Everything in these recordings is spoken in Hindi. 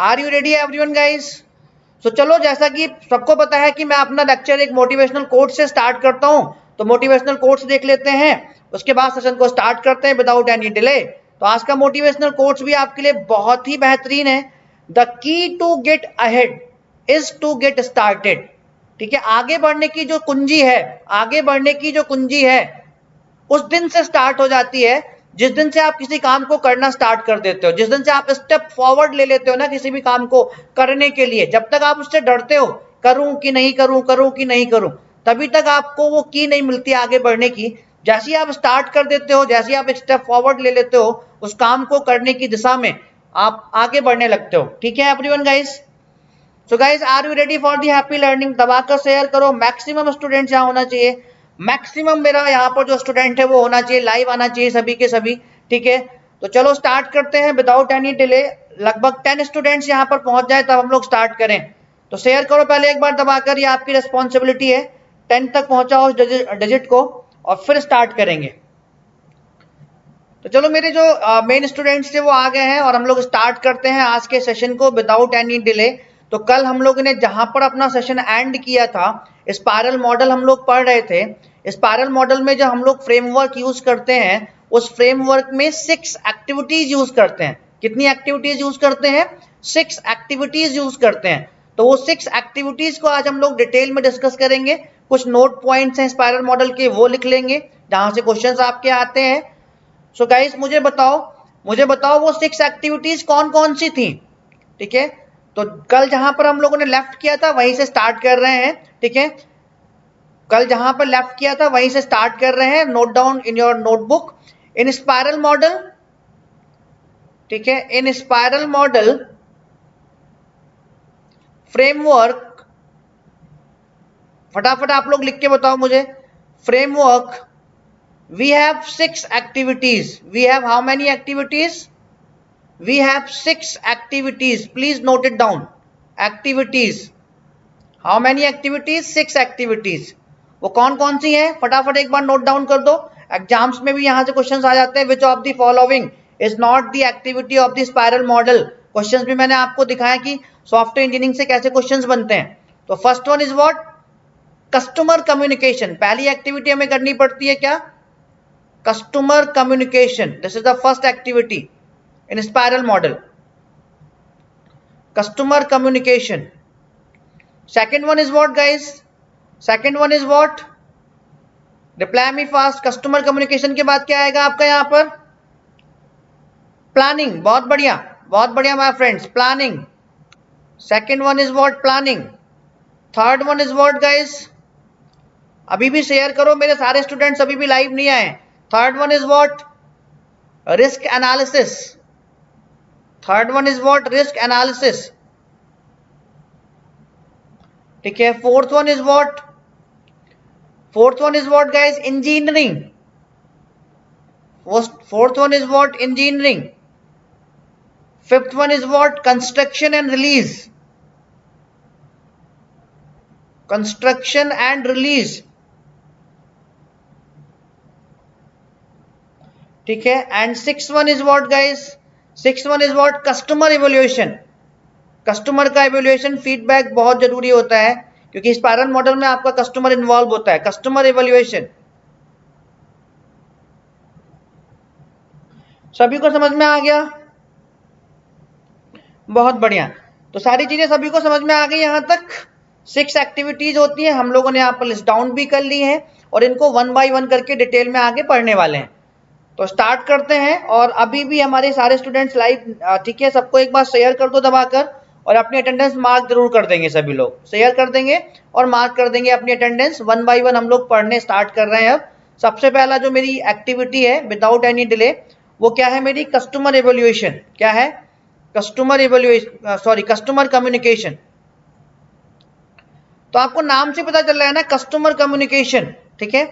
Are you ready everyone guys? So चलो, जैसा कि सबको पता है कि मैं अपना लेक्चर एक मोटिवेशनल कोट से स्टार्ट करता हूं, तो मोटिवेशनल कोट्स देख लेते हैं, उसके बाद सेशन को स्टार्ट करते हैं विदाउट एनी डिले। तो आज का मोटिवेशनल कोट्स भी आपके लिए बहुत ही बेहतरीन है। The key to get ahead is to get started. ठीक है, आगे बढ़ने की जो कुंजी है, आगे बढ़ने की जो कुंजी है उस दिन से स्टार्ट हो जाती है जिस दिन से आप किसी काम को करना स्टार्ट कर देते हो, जिस दिन से आप स्टेप फॉरवर्ड ले लेते हो ना किसी भी काम को करने के लिए। जब तक आप उससे डरते हो, करूं कि नहीं करूं, करूं कि नहीं करूं, तभी तक आपको वो की नहीं मिलती आगे बढ़ने की। जैसे ही आप स्टार्ट कर देते हो, जैसे ही आप एक स्टेप फॉरवर्ड ले लेते हो उस काम को करने की दिशा में, आप आगे बढ़ने लगते हो। ठीक है everyone guys? So guys, are you ready for the happy learning? दबाकर शेयर करो, मैक्सिमम स्टूडेंट्स यहाँ होना चाहिए। मैक्सिमम मेरा यहाँ पर जो स्टूडेंट है वो होना चाहिए, लाइव आना चाहिए सभी के सभी। ठीक है, तो चलो स्टार्ट करते हैं विदाउट एनी डिले। लगभग 10 स्टूडेंट्स यहाँ पर पहुंच जाए तब हम लोग स्टार्ट करें। तो शेयर करो पहले एक बार दबाकर, ये आपकी रिस्पॉन्सिबिलिटी है। 10 तक पहुंचाओ उस डिजिट को और फिर स्टार्ट करेंगे। तो चलो, मेरे जो मेन स्टूडेंट्स थे वो आ गए हैं और हम लोग स्टार्ट करते हैं आज के सेशन को विदाउट एनी डिले। तो कल हम लोगों ने जहां पर अपना सेशन एंड किया था, स्पाइरल मॉडल हम लोग पढ़ रहे थे। स्पाइरल मॉडल में जो हम लोग फ्रेमवर्क यूज करते हैं, उस फ्रेमवर्क में 6 एक्टिविटीज यूज करते हैं। कितनी एक्टिविटीज यूज करते हैं? 6 एक्टिविटीज यूज करते हैं। तो वो 6 एक्टिविटीज को आज हम लोग डिटेल में डिस्कस करेंगे। कुछ नोट पॉइंट्स हैं स्पाइरल मॉडल के, वो लिख लेंगे जहां से क्वेश्चंस आपके आते हैं। सो गाइस, मुझे बताओ वो 6 एक्टिविटीज कौन कौन सी थी? ठीक है, तो कल जहां पर हम लोगों ने लेफ्ट किया था वहीं से स्टार्ट कर रहे हैं। ठीक है, कल जहां पर लेफ्ट किया था वहीं से स्टार्ट कर रहे हैं। Note down in your notebook. In spiral model, ठीक है, इन स्पाइरल मॉडल फ्रेमवर्क, फटाफट आप लोग लिख के बताओ मुझे। Framework, we have 6 activities. We have how many activities? We have 6 activities. Please note it down. Activities. How many activities? 6 activities. वो कौन कौन सी हैं? फटाफट एक बार नोट डाउन कर दो। एग्जाम्स में भी यहां से क्वेश्चंस आ जाते हैं। Which of the following is not the activity of the spiral model? Questions भी मैंने आपको दिखाया कि सॉफ्टवेयर इंजीनियरिंग से कैसे क्वेश्चंस बनते हैं। तो first one is what? Customer communication. पहली एक्टिविटी हमें करनी पड़ती है क्या? Customer communication. This is the first activity in spiral model. Customer communication. Second one is what guys? Second one is what? Reply me fast. Customer communication के बाद क्या आएगा आपका यहाँ पर? Planning. बहुत बढ़िया my friends. Planning. Second one is what? Planning. Third one is what guys? अभी भी शेयर करो, मेरे सारे स्टूडेंट्स अभी भी लाइव नहीं आए। Third one is what? Risk analysis. Third one is what? Risk analysis. ठीक है, fourth one is what? Fourth one is what guys? Engineering. Fourth one is what? Engineering. Fifth one is what? Construction and release. Construction and release. ठीक है, and 6th one is what guys? 6th one is what? Customer evaluation. Customer का इवैल्यूएशन, फीडबैक बहुत जरूरी होता है क्योंकि स्पाइरल मॉडल में आपका कस्टमर इन्वॉल्व होता है। कस्टमर इवैल्यूएशन सभी को समझ में आ गया? बहुत बढ़िया। तो सारी चीजें सभी को समझ में आ गई यहां तक। 6 एक्टिविटीज होती है, हम लोगों ने यहाँ पर लिस्ट डाउन भी कर ली है और इनको 1 बाय 1 करके डिटेल में आगे पढ़ने वाले हैं। तो स्टार्ट करते हैं। और अभी भी हमारे सारे स्टूडेंट्स लाइव, ठीक है, सबको एक बार शेयर कर दो दबाकर और अपनी अटेंडेंस मार्क जरूर कर देंगे। सभी लोग शेयर कर देंगे और मार्क कर देंगे अपनी अटेंडेंस। 1 बाय 1 हम लोग पढ़ने स्टार्ट कर रहे हैं। अब सबसे पहला जो मेरी एक्टिविटी है विदाउट एनी डिले, वो क्या है मेरी? Customer evaluation. क्या है? Customer evaluation, sorry, customer communication. तो आपको नाम से पता चल रहा है ना, कस्टमर कम्युनिकेशन। ठीक है,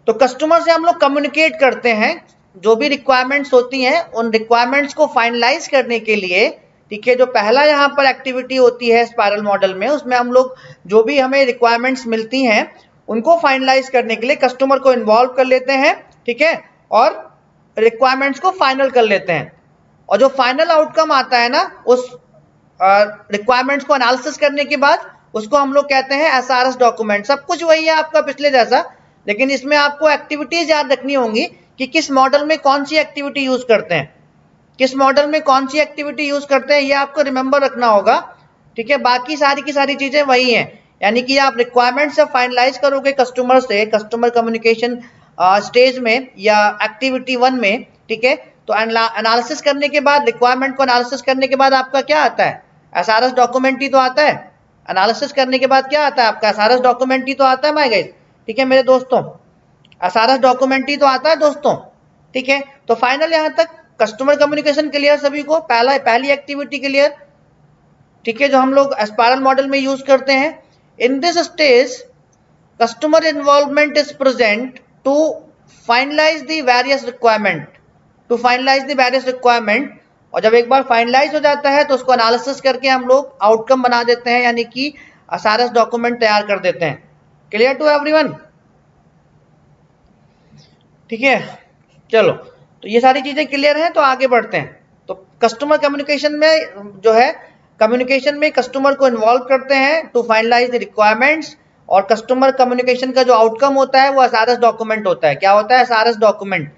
तो कस्टमर से हम लोग कम्युनिकेट करते हैं, जो भी रिक्वायरमेंट्स होती हैं उन रिक्वायरमेंट्स को फाइनलाइज करने के लिए। ठीक है, जो पहला यहाँ पर एक्टिविटी होती है स्पाइरल मॉडल में, उसमें हम लोग जो भी हमें रिक्वायरमेंट्स मिलती हैं उनको फाइनलाइज करने के लिए कस्टमर को इन्वॉल्व कर लेते हैं। ठीक है, और रिक्वायरमेंट्स को फाइनल कर लेते हैं। और जो फाइनल आउटकम आता है ना, उस रिक्वायरमेंट्स को एनालिसिस करने के बाद उसको हम लोग कहते हैं एसआरएस डॉक्यूमेंट। सब कुछ वही है आपका पिछले जैसा, लेकिन इसमें आपको एक्टिविटीज याद रखनी होंगी कि किस मॉडल में कौन सी एक्टिविटी यूज करते हैं, किस मॉडल में कौन सी एक्टिविटी यूज करते हैं, ये आपको रिमेंबर रखना होगा। ठीक है, बाकी सारी की सारी चीजें वही हैं, यानी कि आप रिक्वायरमेंट से फाइनलाइज करोगे कस्टमर से, कस्टमर कम्युनिकेशन स्टेज में या एक्टिविटी 1 में। ठीक है, तो एनालिसिस करने के बाद, रिक्वायरमेंट को एनालिसिस करने के बाद आपका क्या आता है, एसआरएस डॉक्यूमेंट ही तो आता है। एनालिसिस करने के बाद क्या आता है आपका, एसआरएस डॉक्यूमेंट ही तो आता है माय गाइस। ठीक है मेरे दोस्तों, एसआरएस डॉक्यूमेंट ही तो आता है दोस्तों। ठीक है, तो फाइनल यहां तक कस्टमर कम्युनिकेशन क्लियर सभी को, पहली एक्टिविटी क्लियर। ठीक है, जो हम लोग स्पाइरल मॉडल में यूज करते हैं। In this stage customer involvement is present to finalize the various requirement, to finalize the various requirement. और जब एक बार फाइनलाइज हो जाता है तो उसको एनालिसिस करके हम लोग आउटकम बना देते हैं, यानी कि एसआरएस डॉक्यूमेंट तैयार कर देते हैं। Clear to everyone? ठीक है, चलो, तो ये सारी चीजें क्लियर हैं, तो आगे बढ़ते हैं। तो कस्टमर कम्युनिकेशन में जो है, कम्युनिकेशन में कस्टमर को इन्वॉल्व करते हैं टू फाइनलाइज द रिक्वायरमेंट्स, और कस्टमर कम्युनिकेशन का जो आउटकम होता है वो एसआरएस डॉक्यूमेंट होता है। क्या होता है, एसआरएस डॉक्यूमेंट।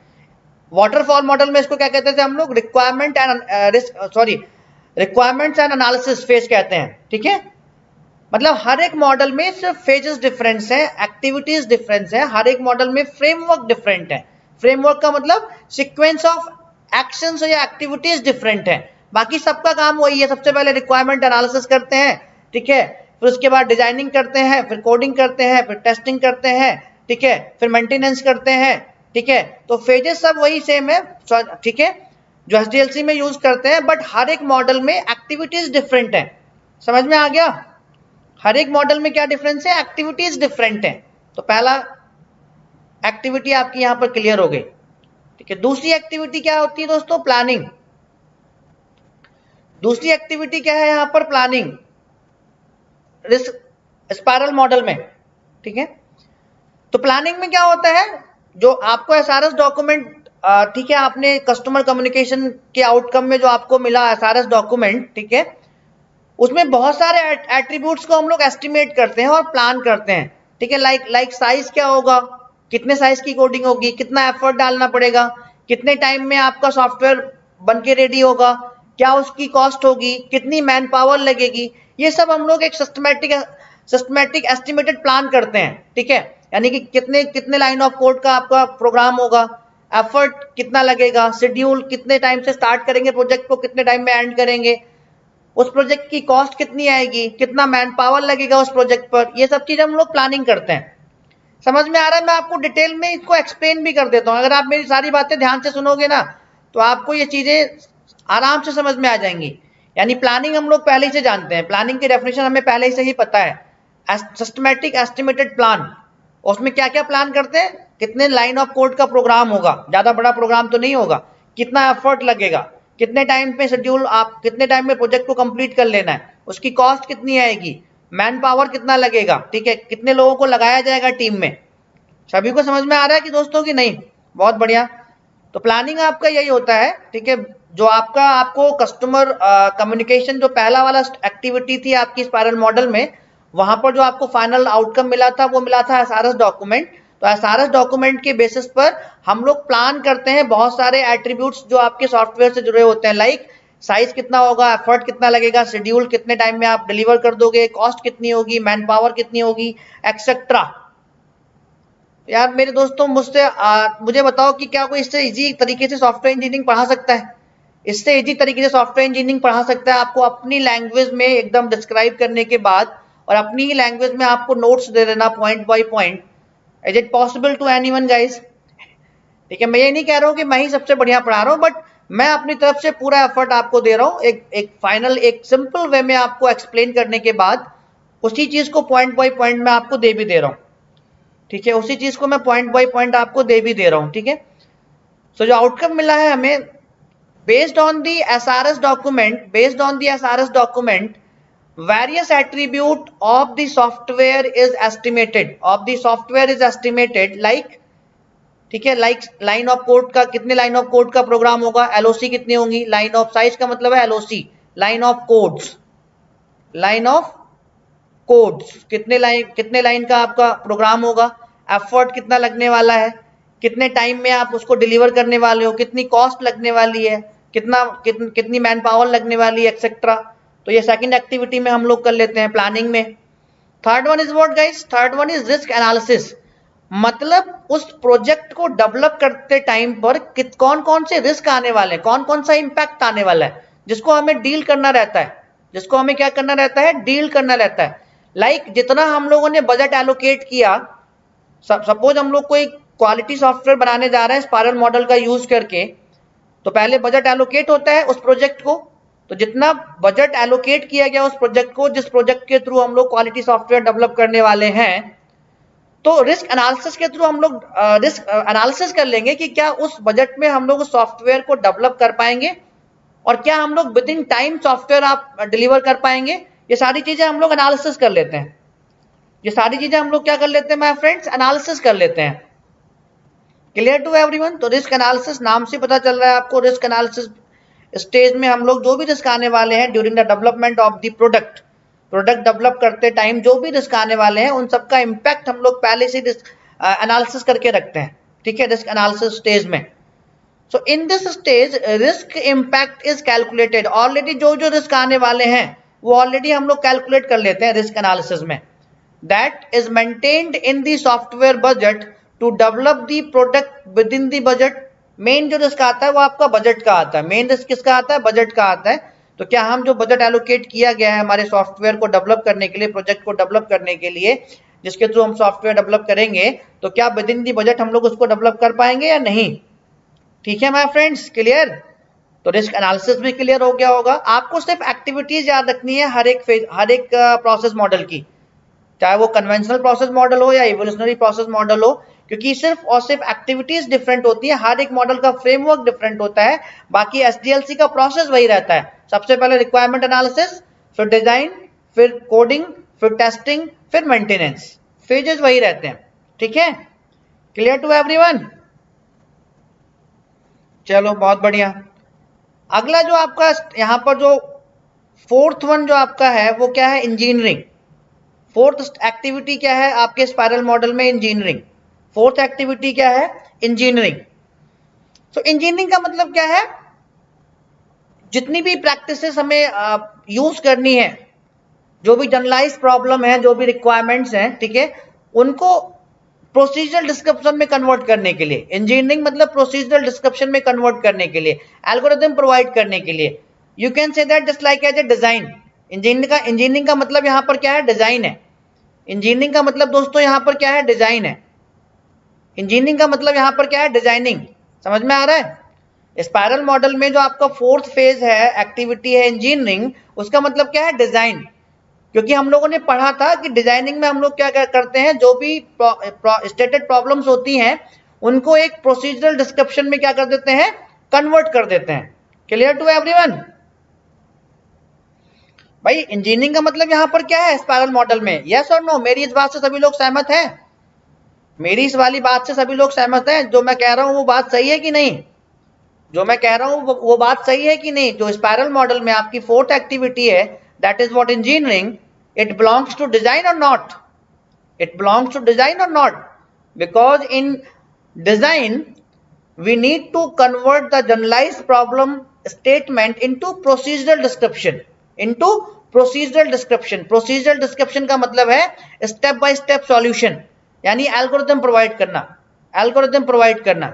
वाटरफॉल मॉडल में इसको क्या कहते थे हम लोग, रिक्वायरमेंट एंड एनालिसिस फेज कहते हैं। ठीक है, मतलब हर एक मॉडल में सिर्फ फेजेस डिफरेंस है, एक्टिविटीज डिफरेंस है, हर एक मॉडल में फ्रेमवर्क डिफरेंट है। फ्रेमवर्क का मतलब सीक्वेंस ऑफ एक्शंस या एक्टिविटीज डिफरेंट है, बाकी सबका काम वही है। सबसे पहले रिक्वायरमेंट एनालिसिस करते हैं, ठीक है, फिर उसके बाद डिजाइनिंग करते हैं, फिर कोडिंग करते हैं, फिर टेस्टिंग करते हैं, ठीक है, फिर मेंटेनेंस करते हैं। ठीक है, तो फेजेस सब वही सेम है, ठीक है, जो एसडीएलसी में यूज करते हैं, बट हर एक मॉडल में एक्टिविटीज डिफरेंट है। समझ में आ गया? हर एक मॉडल में क्या डिफरेंस है, एक्टिविटीज डिफरेंट है। तो पहला एक्टिविटी आपकी यहां पर क्लियर हो गई। ठीक है, दूसरी एक्टिविटी क्या होती है दोस्तों, प्लानिंग। दूसरी एक्टिविटी क्या है यहां पर, प्लानिंग, स्पाइरल मॉडल में। ठीक है, तो प्लानिंग में क्या होता है, जो आपको एसआरएस डॉक्यूमेंट, ठीक है, आपने कस्टमर कम्युनिकेशन के आउटकम में जो आपको मिला एसआरएस डॉक्यूमेंट, ठीक है, उसमें बहुत सारे एट्रीब्यूट्स को हम लोग एस्टिमेट करते हैं और प्लान करते हैं। ठीक है, लाइक साइज क्या होगा, कितने साइज की कोडिंग होगी, कितना एफर्ट डालना पड़ेगा, कितने टाइम में आपका सॉफ्टवेयर बनके रेडी होगा, क्या उसकी कॉस्ट होगी, कितनी मैन पावर लगेगी, ये सब हम लोग एक सिस्टमैटिक एस्टिमेटेड प्लान करते हैं। ठीक है, यानी कि कितने लाइन ऑफ कोड का आपका प्रोग्राम होगा, एफर्ट कितना लगेगा, शेड्यूल कितने टाइम से स्टार्ट करेंगे प्रोजेक्ट को, कितने टाइम में एंड करेंगे, उस प्रोजेक्ट की कॉस्ट कितनी आएगी, कितना मैन पावर लगेगा उस प्रोजेक्ट पर, ये सब चीज हम लोग प्लानिंग करते हैं। समझ में आ रहा है? मैं आपको डिटेल में इसको एक्सप्लेन भी कर देता हूं, अगर आप मेरी सारी बातें ध्यान से सुनोगे ना तो आपको ये चीजें आराम से समझ में आ जाएंगी। यानी प्लानिंग हम लोग पहले ही से जानते हैं, प्लानिंग की डेफिनेशन हमें पहले से ही पता है, सिस्टमैटिक एस्टिमेटेड प्लान। उसमें क्या क्या प्लान करते हैं, कितने लाइन ऑफ कोड का प्रोग्राम होगा, ज्यादा बड़ा प्रोग्राम तो नहीं होगा, कितना एफर्ट लगेगा, कितने टाइम पे शेड्यूल, आप कितने टाइम में प्रोजेक्ट को कंप्लीट कर लेना है, उसकी कॉस्ट कितनी आएगी, मैन पावर कितना लगेगा, ठीक है, कितने लोगों को लगाया जाएगा टीम में। सभी को समझ में आ रहा है कि दोस्तों की नहीं? बहुत बढ़िया। तो प्लानिंग आपका यही होता है। ठीक है, जो आपको कस्टमर कम्युनिकेशन जो पहला वाला एक्टिविटी थी आपकी स्पाइरल मॉडल में, वहां पर जो आपको फाइनल आउटकम मिला था वो मिला था एसआरएस डॉक्यूमेंट। तो एसआरएस डॉक्यूमेंट के बेसिस पर हम लोग प्लान करते हैं बहुत सारे एट्रीब्यूट्स जो आपके सॉफ्टवेयर से जुड़े होते हैं, लाइक साइज कितना होगा, एफर्ट कितना लगेगा, शेड्यूल कितने टाइम में आप डिलीवर कर दोगे, कॉस्ट कितनी होगी, मैन पावर कितनी होगी, एक्सेट्रा। यार मेरे दोस्तों, मुझे बताओ कि क्या कोई इससे इजी तरीके से सॉफ्टवेयर इंजीनियरिंग पढ़ा सकता है? इससे इजी तरीके से सॉफ्टवेयर इंजीनियरिंग पढ़ा सकता है आपको अपनी लैंग्वेज में एकदम डिस्क्राइब करने के बाद, और अपनी ही लैंग्वेज में आपको नोट्स दे देना point by point. Is it possible to anyone guys? ठीक है, मैं ये नहीं कह रहा हूँ कि मैं ही सबसे बढ़िया पढ़ा रहा हूँ, बट मैं अपनी तरफ से पूरा एफर्ट आपको दे रहा हूँ, एक फाइनल, एक सिंपल वे में आपको एक्सप्लेन करने के बाद उसी चीज को पॉइंट बाय पॉइंट में आपको दे भी दे रहा हूँ। ठीक है, उसी चीज को मैं पॉइंट बाय पॉइंट आपको दे भी दे रहा हूँ। ठीक है, सो जो आउटकम मिला है हमें, based on the SRS document, various attribute of the software is estimated, like, ठीक है, लाइक लाइन ऑफ कोड का, कितने लाइन ऑफ कोड का प्रोग्राम होगा, एलओसी कितनी होंगी, लाइन ऑफ साइज का मतलब है LOC, line of codes, line of codes, कितने लाइन का आपका प्रोग्राम होगा, एफर्ट कितना लगने वाला है, कितने टाइम में आप उसको डिलीवर करने वाले हो, कितनी कॉस्ट लगने वाली है, कितनी मैन पावर लगने वाली है, एक्सेट्रा। तो ये सेकंड एक्टिविटी में हम लोग कर लेते हैं प्लानिंग में। Third one is what guys? Third one is risk analysis. मतलब उस प्रोजेक्ट को डेवलप करते टाइम पर कौन कौन से रिस्क आने वाले हैं, कौन कौन सा इंपैक्ट आने वाला है, जिसको हमें डील करना रहता है, जिसको हमें क्या करना रहता है, डील करना रहता है। लाइक जितना हम लोगों ने बजट एलोकेट किया, सपोज हम लोग कोई क्वालिटी सॉफ्टवेयर बनाने जा रहे हैं स्पाइरल मॉडल का यूज करके, तो पहले बजट एलोकेट होता है उस प्रोजेक्ट को। तो जितना बजट एलोकेट किया गया उस प्रोजेक्ट को, जिस प्रोजेक्ट के थ्रू हम लोग क्वालिटी सॉफ्टवेयर डेवलप करने वाले हैं, तो रिस्क एनालिसिस के थ्रू हम लोग रिस्क एनालिसिस कर लेंगे कि क्या उस बजट में हम लोग उस सॉफ्टवेयर को डेवलप कर पाएंगे और क्या हम लोग विद इन टाइम सॉफ्टवेयर आप डिलीवर कर पाएंगे। ये सारी चीजें हम लोग एनालिसिस कर लेते हैं, ये सारी चीजें हम लोग क्या कर लेते हैं माय फ्रेंड्स, एनालिसिस कर लेते हैं। Clear to everyone? तो रिस्क एनालिसिस नाम से पता चल रहा है आपको, रिस्क एनालिसिस स्टेज में हम लोग जो भी रिस्क आने वाले हैं during the development of the product develop करते टाइम जो भी रिस्क आने वाले हैं उन सबका इंपैक्ट हम लोग पहले से एनालिसिस करके रखते हैं। ठीक है, रिस्क एनालिसिस स्टेज में। So in this stage risk impact is calculated. Already जो जो रिस्क आने वाले हैं वो ऑलरेडी हम लोग कैलकुलेट कर लेते हैं रिस्क एनालिसिस में। That is maintained in the software budget to develop the product with in the budget. Main जो रिस्क आता है वो आपका बजट का आता है। मेन रिस्क किसका आता है? बजट का आता है। तो क्या हम जो बजट एलोकेट किया गया है हमारे सॉफ्टवेयर को डेवलप करने के लिए, प्रोजेक्ट को डेवलप करने के लिए, जिसके थ्रू हम सॉफ्टवेयर डेवलप करेंगे, तो क्या विद इन दी बजट हम लोग उसको डेवलप कर पाएंगे या नहीं? ठीक है माय फ्रेंड्स, क्लियर? तो रिस्क एनालिसिस भी क्लियर हो गया होगा। आपको सिर्फ एक्टिविटीज याद रखनी है हर एक प्रोसेस मॉडल की, चाहे वो कन्वेंशनल प्रोसेस मॉडल हो या इवोल्यूशनरी प्रोसेस मॉडल हो, क्योंकि सिर्फ और सिर्फ एक्टिविटीज डिफरेंट होती है, हर एक मॉडल का फ्रेमवर्क डिफरेंट होता है, बाकी एसडीएलसी का प्रोसेस वही रहता है। सबसे पहले रिक्वायरमेंट एनालिसिस, फिर डिजाइन, फिर कोडिंग, फिर टेस्टिंग, फिर मेंटेनेंस, फेजेस वही रहते हैं। ठीक है, क्लियर टू एवरीवन? चलो बहुत बढ़िया। अगला जो आपका यहाँ पर जो फोर्थ वन जो आपका है वो क्या है? इंजीनियरिंग। फोर्थ एक्टिविटी क्या है आपके स्पाइरल मॉडल में? इंजीनियरिंग। फोर्थ एक्टिविटी क्या है? इंजीनियरिंग। तो इंजीनियरिंग का मतलब क्या है? जितनी भी प्रैक्टिसेस हमें यूज करनी है, जो भी जनरलाइज प्रॉब्लम है, जो भी रिक्वायरमेंट्स हैं, ठीक है, उनको प्रोसीजरल डिस्क्रिप्शन में कन्वर्ट करने के लिए, इंजीनियरिंग मतलब प्रोसीजरल डिस्क्रिप्शन में कन्वर्ट करने के लिए, एल्गोरिथम प्रोवाइड करने के लिए। You can say that just like as a design. Engineering का मतलब यहाँ पर क्या है? डिजाइन है। इंजीनियरिंग का मतलब दोस्तों यहाँ पर क्या है? डिजाइन है। इंजीनियरिंग का मतलब यहाँ पर क्या है? डिजाइनिंग। समझ में आ रहा है? स्पाइरल मॉडल में जो आपका फोर्थ फेज है, एक्टिविटी है इंजीनियरिंग, उसका मतलब क्या है? डिजाइन। क्योंकि हम लोगों ने पढ़ा था कि डिजाइनिंग में हम लोग क्या करते हैं, जो भी स्टेटेड प्रॉब्लम्स होती हैं उनको एक प्रोसीजरल डिस्क्रिप्शन में क्या कर देते हैं? कन्वर्ट कर देते हैं। Clear to everyone? भाई इंजीनियरिंग का मतलब यहाँ पर क्या है स्पाइरल मॉडल में? यस और नो? मेरी इस बात से सभी लोग सहमत हैं? मेरी इस वाली बात से सभी लोग सहमत हैं? जो मैं कह रहा हूं वो बात सही है कि नहीं? जो मैं कह रहा हूं वो बात सही है कि नहीं? जो स्पाइरल मॉडल में आपकी फोर्थ एक्टिविटी है, that is what engineering, it belongs to design or not? It belongs to design or not? Because in design we need to convert the generalized problem statement into procedural description, into procedural description। procedural description का मतलब है step by step solution, यानी algorithm provide करना, algorithm provide करना,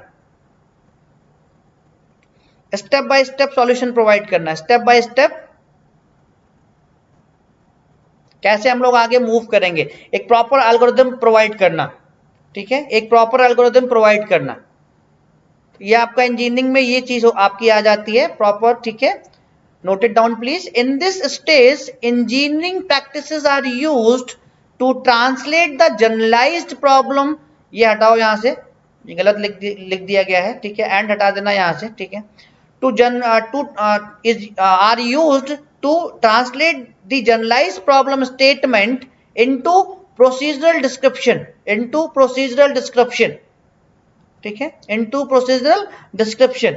step by step solution provide करना, step by step कैसे हम लोग आगे मूव करेंगे, एक प्रॉपर एल्गोरिथम प्रोवाइड करना। ठीक है, एक प्रॉपर एल्गोरिथम प्रोवाइड करना, ये आपका इंजीनियरिंग में ये चीज आपकी आ जाती है प्रॉपर। ठीक है, note it down please. In this stage engineering practices are used to translate the generalized problem. ये हटाओ यहां से, ये गलत लिख दिया गया है। ठीक है, एंड हटा देना यहां से। ठीक है, are used to translate the generalized problem statement into procedural description, into procedural description। ठीक है, into procedural description।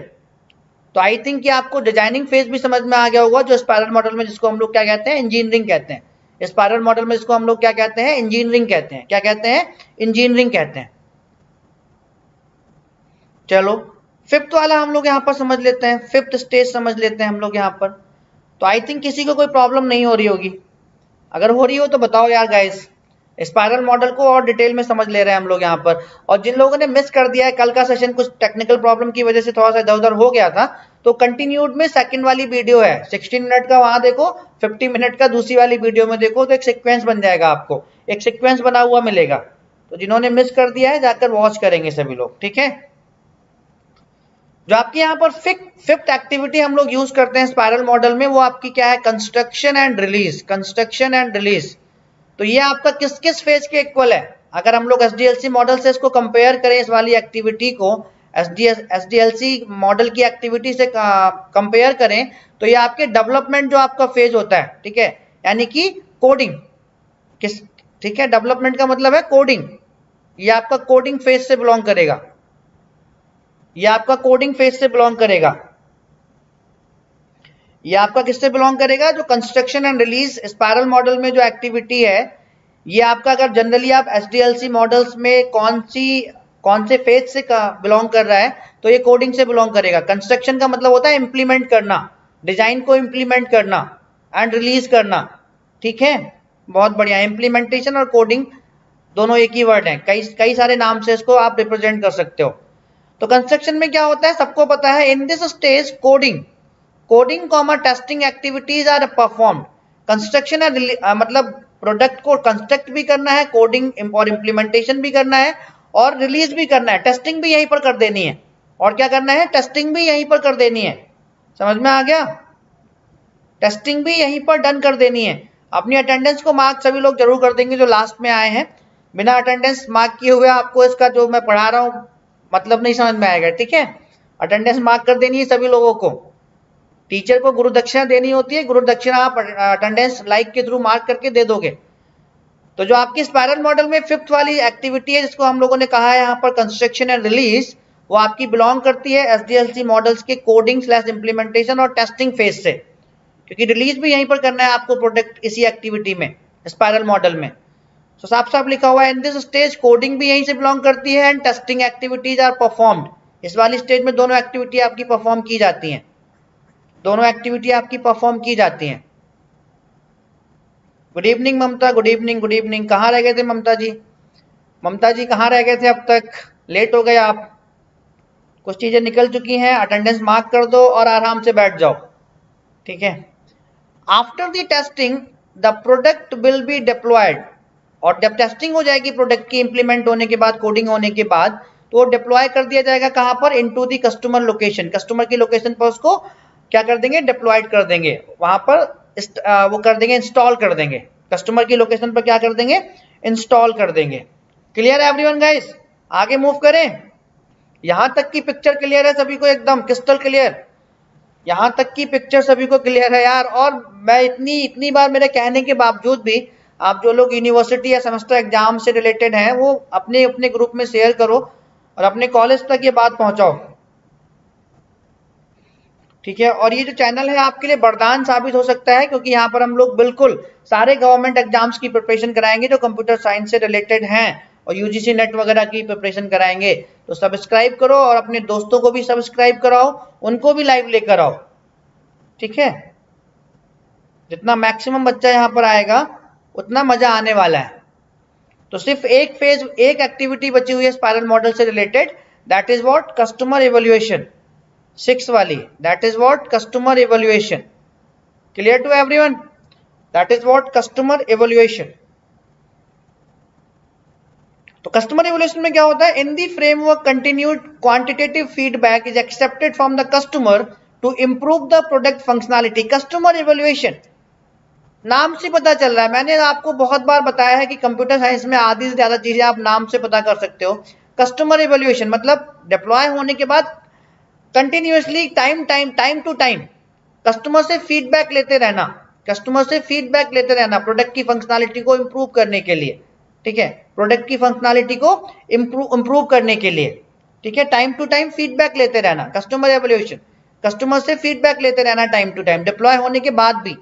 तो आई थिंक कि आपको डिजाइनिंग फेज भी समझ में आ गया होगा, जो स्पाइरल मॉडल में जिसको हम लोग क्या कहते हैं, इंजीनियरिंग कहते हैं। स्पाइरल मॉडल में जिसको हम लोग क्या कहते हैं, इंजीनियरिंग कहते हैं। क्या कहते हैं, इंजीनियरिंग कहते हैं। चलो फिफ्थ वाला हम लोग यहाँ पर समझ लेते हैं, फिफ्थ स्टेज समझ लेते हैं हम लोग यहाँ पर। तो आई थिंक किसी को कोई प्रॉब्लम नहीं हो रही होगी, अगर हो रही हो तो बताओ यार गाइस। स्पाइरल मॉडल को और डिटेल में समझ ले रहे हैं हम लोग यहाँ पर। और जिन लोगों ने मिस कर दिया है कल का सेशन, कुछ टेक्निकल प्रॉब्लम की वजह से थोड़ा सा इधर उधर हो गया था, तो कंटिन्यूड में सेकंड वाली वीडियो है 16 मिनट का, वहां देखो 50 मिनट का दूसरी वाली वीडियो में देखो, तो एक सीक्वेंस बन जाएगा, आपको एक सीक्वेंस बना हुआ मिलेगा। तो जिन्होंने मिस कर दिया है जाकर वॉच करेंगे सभी लोग, ठीक है। जो आपके यहाँ पर फिफ्थ एक्टिविटी हम लोग यूज करते हैं स्पाइरल मॉडल में, वो आपकी क्या है, construction and release. Construction and release, तो ये आपका किस किस फेज के इक्वल है। अगर हम लोग एसडीएलसी मॉडल से इसको कंपेयर करें, इस वाली एक्टिविटी को एसडीएलसी मॉडल की एक्टिविटी से कंपेयर करें, तो ये आपके डेवलपमेंट जो आपका फेज होता है, ठीक है, यानी कि कोडिंग किस, ठीक है, डेवलपमेंट का मतलब है कोडिंग। ये आपका कोडिंग फेज से बिलोंग करेगा, ये आपका कोडिंग फेज से बिलोंग करेगा। ये आपका किससे बिलोंग करेगा, जो construction and release spiral model में जो एक्टिविटी है, ये आपका अगर जनरली आप एसडीएलसी मॉडल्स में कौन से फेज से बिलोंग कर रहा है, तो ये कोडिंग से बिलोंग करेगा। कंस्ट्रक्शन का मतलब होता है इंप्लीमेंट करना, डिजाइन को इंप्लीमेंट करना एंड रिलीज करना, ठीक है, बहुत बढ़िया। इंप्लीमेंटेशन और कोडिंग दोनों एक ही वर्ड है, कई सारे नाम से इसको आप रिप्रेजेंट कर सकते हो। तो कंस्ट्रक्शन में क्या होता है, सबको पता है, in this stage coding comma testing activities are perform. Construction है मतलब प्रोडक्ट को कंस्ट्रक्ट भी करना है, कोडिंग और इम्प्लीमेंटेशन भी करना है, और रिलीज भी करना है, टेस्टिंग भी यहीं पर कर देनी है। और क्या करना है, टेस्टिंग भी यहीं पर कर देनी है। समझ में आ गया, टेस्टिंग भी यहीं पर डन कर देनी है। अपनी अटेंडेंस को मार्क सभी लोग जरूर कर देंगे जो लास्ट में आए हैं। बिना अटेंडेंस मार्क किए हुए आपको इसका जो मैं पढ़ा रहा हूँ मतलब नहीं समझ में आएगा, ठीक है। अटेंडेंस मार्क कर देनी है सभी लोगों को। टीचर को गुरु दक्षिणा देनी होती है, गुरु दक्षिणा आप अटेंडेंस लाइक के थ्रू मार्क करके दे दोगे। तो जो आपकी स्पाइरल मॉडल में फिफ्थ वाली एक्टिविटी है, जिसको हम लोगों ने कहा है यहाँ पर कंस्ट्रक्शन एंड रिलीज, वो आपकी बिलोंग करती है एसडीएलसी मॉडल्स के कोडिंग / इंप्लीमेंटेशन और टेस्टिंग फेज से, क्योंकि रिलीज भी यहीं पर करना है आपको प्रोडक्ट इसी एक्टिविटी में, स्पाइरल मॉडल में। तो साफ साफ लिखा हुआ है, इन दिस स्टेज कोडिंग भी यहीं से बिलोंग करती है and testing activities are performed. इस वाली स्टेज में दोनों एक्टिविटी आपकी परफॉर्म की जाती हैं, दोनों एक्टिविटी आपकी परफॉर्म की जाती हैं। गुड इवनिंग ममता, गुड इवनिंग, गुड इवनिंग। कहाँ रह गए थे ममता जी? ममता जी कहाँ रह गए थे? अब तक लेट हो गए आप। कुछ चीजें निकल चुकी हैं, अटेंडेंस मार्क कर दो और आराम से बैठ जाओ, ठीक है। After the testing the product will be diploid, और जब टेस्टिंग हो जाएगी प्रोडक्ट की इंप्लीमेंट होने के बाद, कोडिंग होने के बाद, तो डिप्लॉय कर दिया जाएगा कहां पर, into the customer location. Customer की लोकेशन पर उसको क्या कर देंगे, डिप्लॉयड कर देंगे, वहां पर वो कर देंगे, इंस्टॉल कर देंगे। कस्टमर की लोकेशन पर क्या कर देंगे, इंस्टॉल कर देंगे। क्लियर है एवरीवन गाइस? आगे मूव करें। यहां तक की पिक्चर क्लियर है सभी को, एकदम क्रिस्टल क्लियर? यहां तक की पिक्चर सभी को क्लियर है यार? और मैं इतनी बार मेरे कहने के बावजूद भी आप जो लोग यूनिवर्सिटी या सेमेस्टर एग्जाम से रिलेटेड हैं, वो अपने अपने ग्रुप में शेयर करो और अपने कॉलेज तक ये बात पहुंचाओ, ठीक है। और ये जो चैनल है आपके लिए वरदान साबित हो सकता है, क्योंकि यहाँ पर हम लोग बिल्कुल सारे गवर्नमेंट एग्जाम्स की प्रिपरेशन कराएंगे जो कंप्यूटर साइंस से रिलेटेड हैं, और यूजीसी नेट वगैरह की प्रिपरेशन कराएंगे। तो सब्सक्राइब करो और अपने दोस्तों को भी सब्सक्राइब कराओ, उनको भी लाइव लेकर आओ, ठीक है। जितना मैक्सिमम बच्चा यहाँ पर आएगा उतना मजा आने वाला है। तो सिर्फ एक फेज, एक एक्टिविटी बची हुई है स्पाइरल मॉडल से related, that is what, customer evaluation. 6 वाली, that is what, customer evaluation. Clear to everyone? That is what, customer evaluation. तो कस्टमर इवैल्यूएशन में क्या होता है, in the framework continued quantitative feedback is accepted from the customer to improve the product functionality. Customer evaluation नाम से पता चल रहा है, मैंने आपको बहुत बार बताया है कि कंप्यूटर साइंस में आधी से ज्यादा चीजें आप नाम से पता कर सकते हो। कस्टमर इवैल्यूएशन मतलब डिप्लॉय होने के बाद continuously time to time customer से फीडबैक लेते रहना, कस्टमर से फीडबैक लेते रहना प्रोडक्ट की फंक्शनैलिटी को इंप्रूव करने के लिए, ठीक है, प्रोडक्ट की फंक्शनैलिटी को इंप्रूव करने के लिए, ठीक है। टाइम टू टाइम फीडबैक लेते रहना, कस्टमर इवैल्यूएशन। कस्टमर से फीडबैक लेते रहना टाइम टू टाइम, डिप्लॉय होने के बाद भी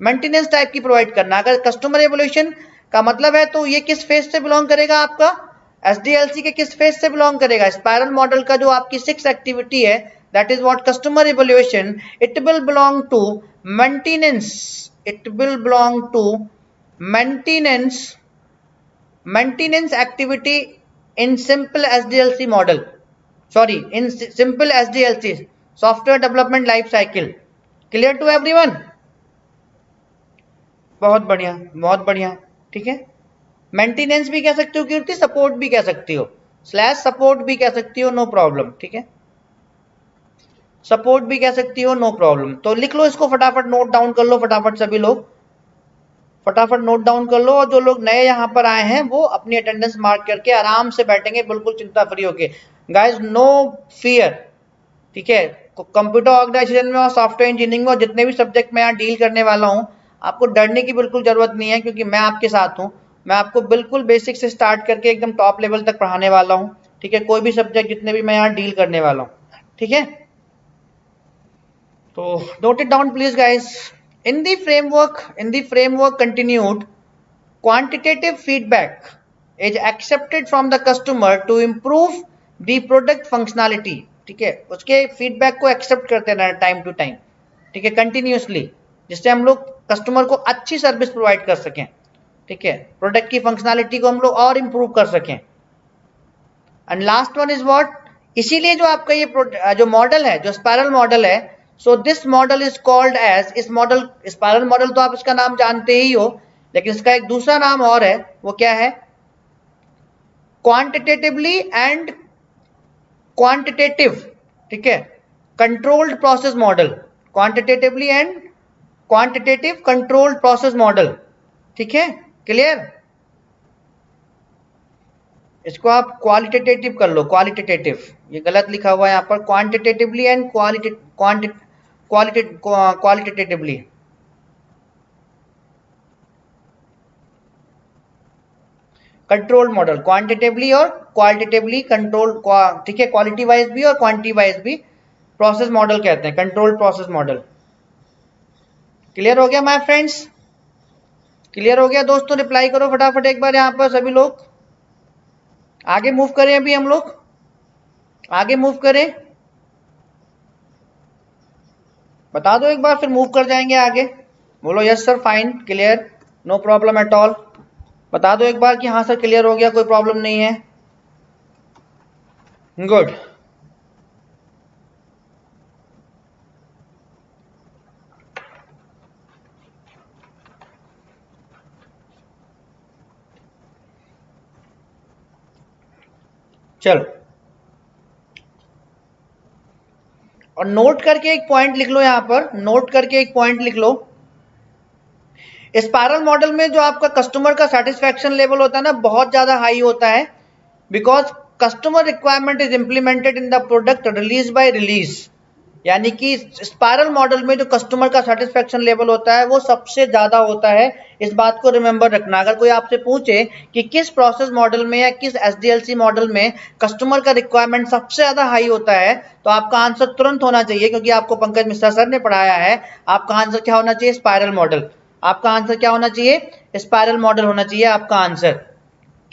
मेंटेनेंस टाइप की प्रोवाइड करना। अगर कस्टमर एवोल्यूशन का मतलब है तो ये किस फेज से बिलोंग करेगा, आपका एसडीएलसी के किस फेज से बिलोंग करेगा, स्पाइरल मॉडल का जो आपकी 6 एक्टिविटी है, that is what customer evolution, it will belong to maintenance, it will belong to maintenance activity in simple SDLC model, sorry, in simple SDLC, software development life cycle. Clear to everyone? बहुत बढ़िया, बहुत बढ़िया, ठीक है। मेंटेनेंस भी कह सकती हो कीर्ति, सपोर्ट भी कह सकती हो, स्लैश सपोर्ट भी कह सकती हो, नो प्रॉब्लम, ठीक है, सपोर्ट भी कह सकती हो, नो प्रॉब्लम। तो लिख लो इसको, फटाफट नोट डाउन कर लो, फटाफट सभी लोग फटाफट नोट डाउन कर लो। और जो लोग नए यहाँ पर आए हैं वो अपनी अटेंडेंस मार्क करके आराम से बैठेंगे, बिल्कुल चिंता फ्री होके। गाइस नो फियर, ठीक है। कंप्यूटर ऑर्गेनाइजेशन में और सॉफ्टवेयर इंजीनियरिंग में और जितने भी सब्जेक्ट मैं यहाँ डील करने वाला हूँ, आपको डरने की बिल्कुल जरूरत नहीं है, क्योंकि मैं आपके साथ हूँ। मैं आपको बिल्कुल बेसिक से स्टार्ट करके एकदम टॉप लेवल तक पढ़ाने वाला हूँ, ठीक है। कोई भी सब्जेक्ट जितने भी मैं यहाँ डील करने वाला हूँ, ठीक है। तो note it down please guys. In the framework continued, quantitative feedback is accepted from the customer to improve the product functionality, ठीक है। उसके फीडबैक को एक्सेप्ट करते रहना टाइम टू टाइम, ठीक है, कंटिन्यूसली, जिससे हम लोग कस्टमर को अच्छी सर्विस प्रोवाइड कर सकें, ठीक है, प्रोडक्ट की फंक्शनैलिटी को हम लोग और इंप्रूव कर सकें। And last one is what, इसीलिए जो आपका ये जो मॉडल है, जो स्पाइरल मॉडल है, so this model is called as, इस मॉडल, स्पाइरल मॉडल तो आप इसका नाम जानते ही हो, लेकिन इसका एक दूसरा नाम और है, वो क्या है, क्वांटिटेटिवली एंड क्वांटिटेटिव, ठीक है, controlled process model, quantitatively and quantitative controlled process model, ठीक है, क्लियर। इसको आप क्वालिटेटिव कर लो, क्वालिटेटिव, ये गलत लिखा हुआ है यहाँ पर, quantitatively and qualitatively, control model, quantitatively और क्वालिटेटिवली कंट्रोल, ठीक है, क्वालिटी वाइज भी और क्वांटिटी वाइज भी प्रोसेस मॉडल कहते हैं, कंट्रोल प्रोसेस मॉडल। क्लियर हो गया माय फ्रेंड्स, क्लियर हो गया दोस्तों? रिप्लाई करो फटाफट एक बार यहाँ पर सभी लोग। आगे मूव करें, अभी हम लोग आगे मूव करें, बता दो एक बार, फिर मूव कर जाएंगे आगे। बोलो yes sir, fine, clear, no problem at all. बता दो एक बार कि हाँ सर क्लियर हो गया, कोई प्रॉब्लम नहीं है। गुड। चलो, और नोट करके एक पॉइंट लिख लो यहाँ पर, नोट करके एक पॉइंट लिख लो। स्पाइरल मॉडल में जो आपका कस्टमर का सेटिस्फैक्शन लेवल होता है ना, बहुत ज्यादा हाई होता है, because customer requirement is implemented in the product release by release. यानी कि स्पाइरल मॉडल में जो कस्टमर का सेटिस्फैक्शन लेवल होता है वो सबसे ज्यादा होता है। इस बात को रिमेंबर रखना। अगर कोई आपसे पूछे कि किस प्रोसेस मॉडल में या किस एसडीएलसी मॉडल में कस्टमर का रिक्वायरमेंट सबसे ज्यादा हाई होता है, तो आपका आंसर तुरंत होना चाहिए, क्योंकि आपको पंकज मिश्रा सर ने पढ़ाया है। आपका आंसर क्या होना चाहिए? Spiral model. आपका आंसर क्या होना चाहिए? स्पाइरल मॉडल होना चाहिए आपका आंसर,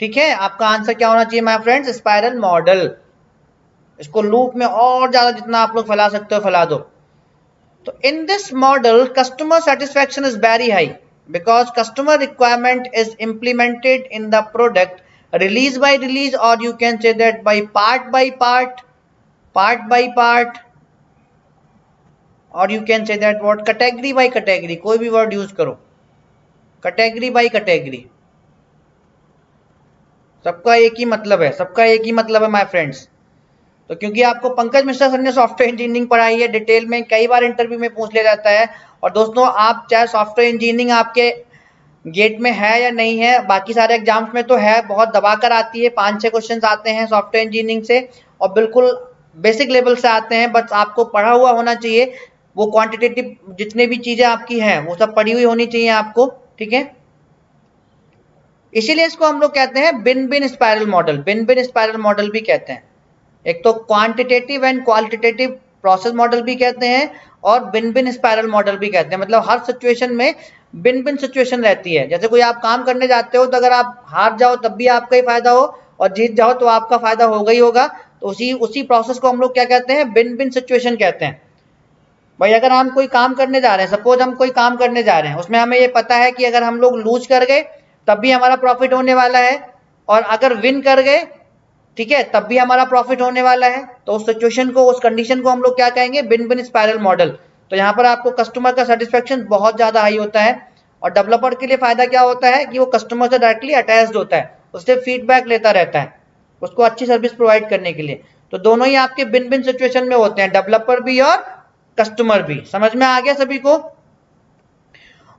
ठीक है। आपका आंसर क्या होना चाहिए माय फ्रेंड्स? Spiral model. इसको लूप में और ज्यादा जितना आप लोग फैला सकते हो फैला दो। तो in this model customer satisfaction is very high because customer requirement is implemented in the product release by release, और you can say that by part by part, part by part, और you can say that what, category by category. कोई भी वर्ड यूज करो, कैटेगरी बाय कैटेगरी, सबका एक ही मतलब है, सबका एक ही मतलब है माय फ्रेंड्स। तो क्योंकि आपको पंकज मिश्रा सर ने सॉफ्टवेयर इंजीनियरिंग पढ़ाई है डिटेल में, कई बार इंटरव्यू में पूछ लिया जाता है। और दोस्तों आप चाहे सॉफ्टवेयर इंजीनियरिंग आपके गेट में है या नहीं है, बाकी सारे एग्जाम्स में तो है, बहुत दबाकर आती है, 5-6 क्वेश्चन आते हैं सॉफ्टवेयर इंजीनियरिंग से, और बिल्कुल बेसिक लेवल से आते हैं। बस आपको पढ़ा हुआ होना चाहिए, वो क्वांटिटेटिव जितने भी चीजें आपकी हैं वो सब पढ़ी हुई होनी चाहिए आपको, ठीक है। इसीलिए इसको हम लोग कहते हैं बिन बिन स्पाइरल मॉडल, बिन बिन स्पाइरल मॉडल भी कहते हैं। एक तो quantitative and qualitative process model भी कहते हैं और भिन्न भिन्न स्पाइरल मॉडल भी कहते हैं। मतलब हर सिचुएशन में भिन्न भिन्न सिचुएशन रहती है। जैसे कोई आप काम करने जाते हो तो अगर आप हार जाओ तब भी आपका ही फायदा हो और जीत जाओ तो आपका फायदा होगा ही होगा। तो उसी प्रोसेस को हम लोग क्या कहते हैं, भिन्न भिन्न सिचुएशन कहते हैं। भाई अगर हम कोई काम करने जा रहे हैं, सपोज हम कोई काम करने जा रहे हैं, उसमें हमें ये पता है कि अगर हम लोग लूज कर गए तब भी हमारा प्रॉफिट होने वाला है और अगर विन कर गए, ठीक है, तब भी हमारा प्रॉफिट होने वाला है। तो उस सिचुएशन को, उस कंडीशन को हम लोग क्या कहेंगे, भिन्न भिन्न स्पाइरल मॉडल। तो यहाँ पर आपको कस्टमर का सेटिस्फेक्शन बहुत ज्यादा हाई होता है और डेवलपर के लिए फायदा क्या होता है कि वो कस्टमर से डायरेक्टली अटैच्ड होता है, उससे फीडबैक लेता रहता है उसको अच्छी सर्विस प्रोवाइड करने के लिए। तो दोनों ही आपके भिन्न भिन्न सिचुएशन में होते हैं, डेवलपर भी और कस्टमर भी। समझ में आ गया सभी को?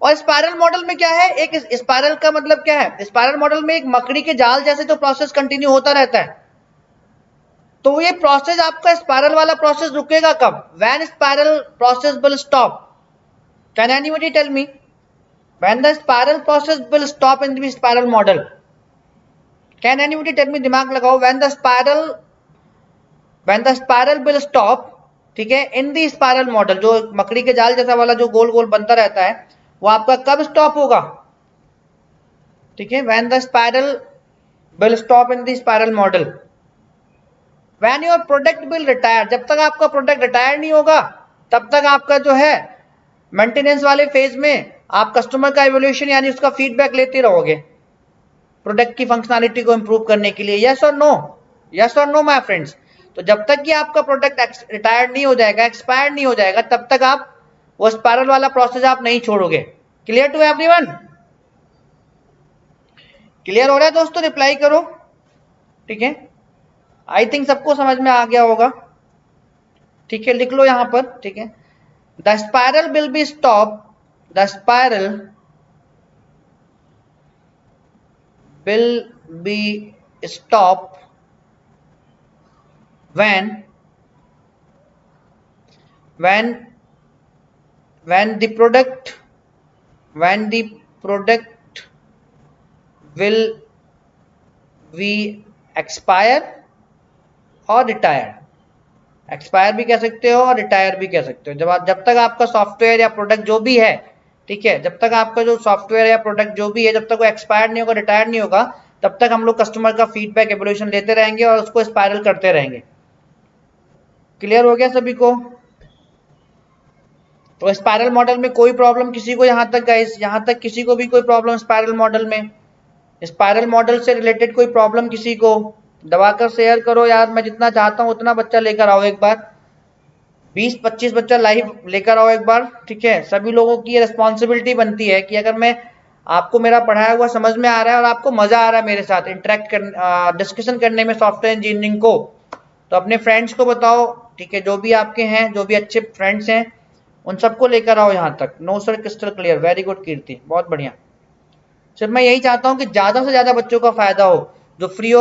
और स्पाइरल मॉडल में क्या है, एक स्पाइरल का मतलब क्या है, स्पाइरल मॉडल में एक मकड़ी के जाल जैसे तो प्रोसेस कंटिन्यू होता रहता है। तो ये प्रोसेस आपका स्पाइरल वाला प्रोसेस रुकेगा कब? When spiral process will stop. Can anybody tell me when the spiral process will stop in the spiral model? Can anybody tell me, दिमाग लगाओ, when the spiral will stop, ठीक है, इन दी स्पाइरल मॉडल, जो मकड़ी के जाल जैसा वाला जो गोल गोल बनता रहता है वो आपका कब स्टॉप होगा? ठीक है, when the spiral will stop in the spiral model. When your product will retire, जब तक आपका प्रोडक्ट रिटायर नहीं होगा तब तक आपका जो है मेंटेनेंस वाले फेज में आप कस्टमर का इवोल्यूशन यानी उसका फीडबैक लेते रहोगे प्रोडक्ट की फंक्शनैलिटी को इंप्रूव करने के लिए। यस और नो? यस और नो माय फ्रेंड्स? तो जब तक कि आपका प्रोडक्ट रिटायर्ड नहीं हो जाएगा, एक्सपायर नहीं हो जाएगा, तब तक आप वो स्पाइरल वाला प्रोसेस आप नहीं छोड़ोगे। Clear to everyone? क्लियर हो रहा है दोस्तों? रिप्लाई करो। ठीक है, आई थिंक सबको समझ में आ गया होगा। ठीक है, लिख लो यहां पर। ठीक है, the spiral will be stop, the spiral will be stop when the product will be expire और रिटायर। एक्सपायर भी कह सकते हो और रिटायर भी कह सकते हो। जब तक आपका सॉफ्टवेयर या प्रोडक्ट जो भी है, ठीक है, जब तक आपका जो सॉफ्टवेयर या प्रोडक्ट जो भी है, जब तक वो एक्सपायर नहीं होगा, रिटायर नहीं होगा, तब तक हम लोग कस्टमर का फीडबैक एवोल्यूशन लेते रहेंगे और उसको स्पाइरल करते रहेंगे। क्लियर हो गया सभी को? तो स्पाइरल मॉडल में कोई प्रॉब्लम किसी को, यहां तक गाइस, यहां तक किसी को भी कोई प्रॉब्लम स्पाइरल मॉडल में, स्पाइरल मॉडल से रिलेटेड कोई प्रॉब्लम किसी को? दबाकर शेयर करो यार, मैं जितना चाहता हूं उतना बच्चा लेकर आओ एक बार, 20-25 बच्चा लाइव लेकर आओ एक बार। ठीक है, सभी लोगों की रिस्पॉन्सिबिलिटी बनती है कि अगर मैं आपको मेरा पढ़ाया हुआ समझ में आ रहा है और आपको मजा आ रहा है मेरे साथ इंटरेक्ट कर डिस्कशन करने में सॉफ्टवेयर इंजीनियरिंग को, तो अपने फ्रेंड्स को बताओ। ठीक है, जो भी आपके हैं, जो भी अच्छे फ्रेंड्स हैं, उन सबको लेकर आओ यहाँ तक। No sir, crystal clear, very good Kirti, बहुत बढ़िया। सिर्फ मैं यही चाहता हूँ कि ज्यादा से ज्यादा बच्चों का फायदा हो। जो फ्री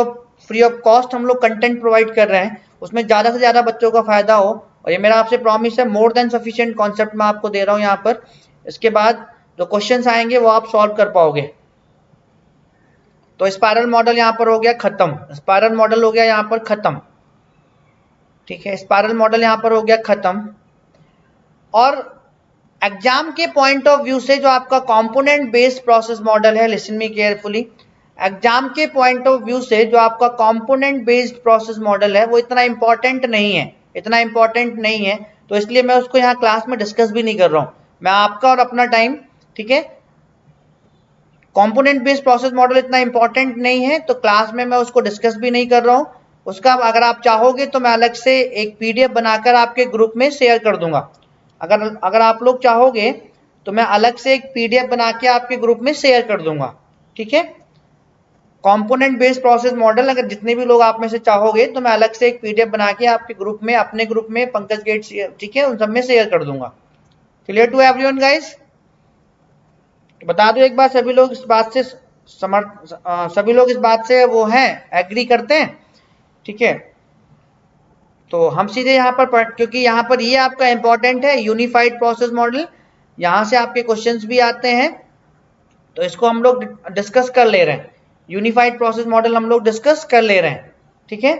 ऑफ कॉस्ट हम लोग कंटेंट प्रोवाइड कर रहे हैं उसमें ज्यादा से ज्यादा बच्चों का फायदा हो, और ये मेरा आपसे प्रॉमिस है। मोर देन सफिशिएंट कॉन्सेप्ट मैं आपको दे रहा हूँ यहाँ पर। इसके बाद जो क्वेश्चंस आएंगे वो आप सॉल्व कर पाओगे। तो स्पाइरल मॉडल यहाँ पर हो गया खत्म, स्पाइरल मॉडल हो गया यहाँ पर खत्म। ठीक है, स्पाइरल मॉडल यहाँ पर हो गया खत्म। और एग्जाम के पॉइंट ऑफ व्यू से जो आपका कंपोनेंट बेस्ड प्रोसेस मॉडल है, लिसन मी केयरफुली, एग्जाम के पॉइंट ऑफ व्यू से जो आपका कंपोनेंट बेस्ड प्रोसेस मॉडल है वो इतना इंपॉर्टेंट नहीं है, इतना इंपॉर्टेंट नहीं है। तो इसलिए मैं उसको यहाँ क्लास में डिस्कस भी नहीं कर रहा हूँ। मैं आपका और अपना टाइम, ठीक है, कंपोनेंट बेस्ड प्रोसेस मॉडल इतना इंपॉर्टेंट नहीं है तो क्लास में मैं उसको डिस्कस भी नहीं कर रहा हूँ। उसका अगर आप चाहोगे तो मैं अलग से एक पीडीएफ बनाकर आपके ग्रुप में शेयर कर दूंगा। अगर आप लोग चाहोगे तो मैं अलग से एक पीडीएफ बना के आपके ग्रुप में शेयर कर दूंगा। ठीक है, कंपोनेंट बेस्ड प्रोसेस मॉडल, अगर जितने भी लोग आप में से चाहोगे तो मैं अलग से एक पीडीएफ बना के आपके ग्रुप में, अपने ग्रुप में, पंकज गेट, ठीक है, उन सब में शेयर कर दूंगा। Clear to everyone guys? बता दो एक बार, सभी लोग इस बात से सभी लोग इस बात से वो हैं, एग्री करते हैं? ठीक है, तो हम सीधे यहाँ पर, क्योंकि यहाँ पर ये आपका इंपॉर्टेंट है, यूनिफाइड प्रोसेस मॉडल, यहाँ से आपके क्वेश्चंस भी आते हैं, तो इसको हम लोग डिस्कस कर ले रहे हैं। यूनिफाइड प्रोसेस मॉडल हम लोग डिस्कस कर ले रहे हैं। ठीक है,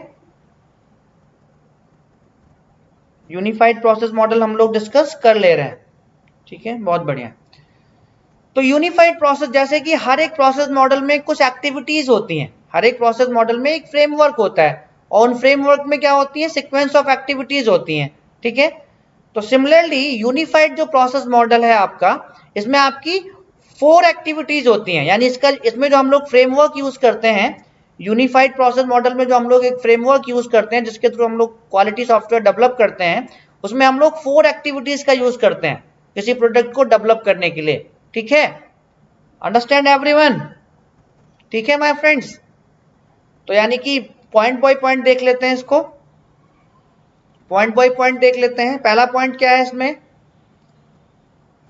यूनिफाइड प्रोसेस मॉडल हम लोग डिस्कस कर ले रहे हैं, ठीक है, बहुत बढ़िया। तो यूनिफाइड प्रोसेस, जैसे कि हर एक प्रोसेस मॉडल में कुछ एक्टिविटीज होती हैं, हर एक प्रोसेस मॉडल में एक फ्रेमवर्क होता है और उन फ्रेमवर्क में क्या होती है, सीक्वेंस ऑफ एक्टिविटीज होती हैं, ठीक है। तो सिमिलरली यूनिफाइड जो प्रोसेस मॉडल है आपका, इसमें आपकी 4 एक्टिविटीज होती हैं, यानी इसमें जो हम लोग फ्रेमवर्क यूज करते हैं, यूनिफाइड प्रोसेस मॉडल में जो हम लोग एक फ्रेमवर्क यूज करते हैं जिसके थ्रू हम लोग क्वालिटी सॉफ्टवेयर डेवलप करते हैं, उसमें हम लोग 4 एक्टिविटीज का यूज करते हैं किसी प्रोडक्ट को डेवलप करने के लिए, ठीक है। अंडरस्टैंड एवरीवन, ठीक है माय फ्रेंड्स। तो यानी कि पॉइंट बाय पॉइंट देख लेते हैं इसको, पॉइंट बाय पॉइंट देख लेते हैं। पहला पॉइंट क्या है इसमें,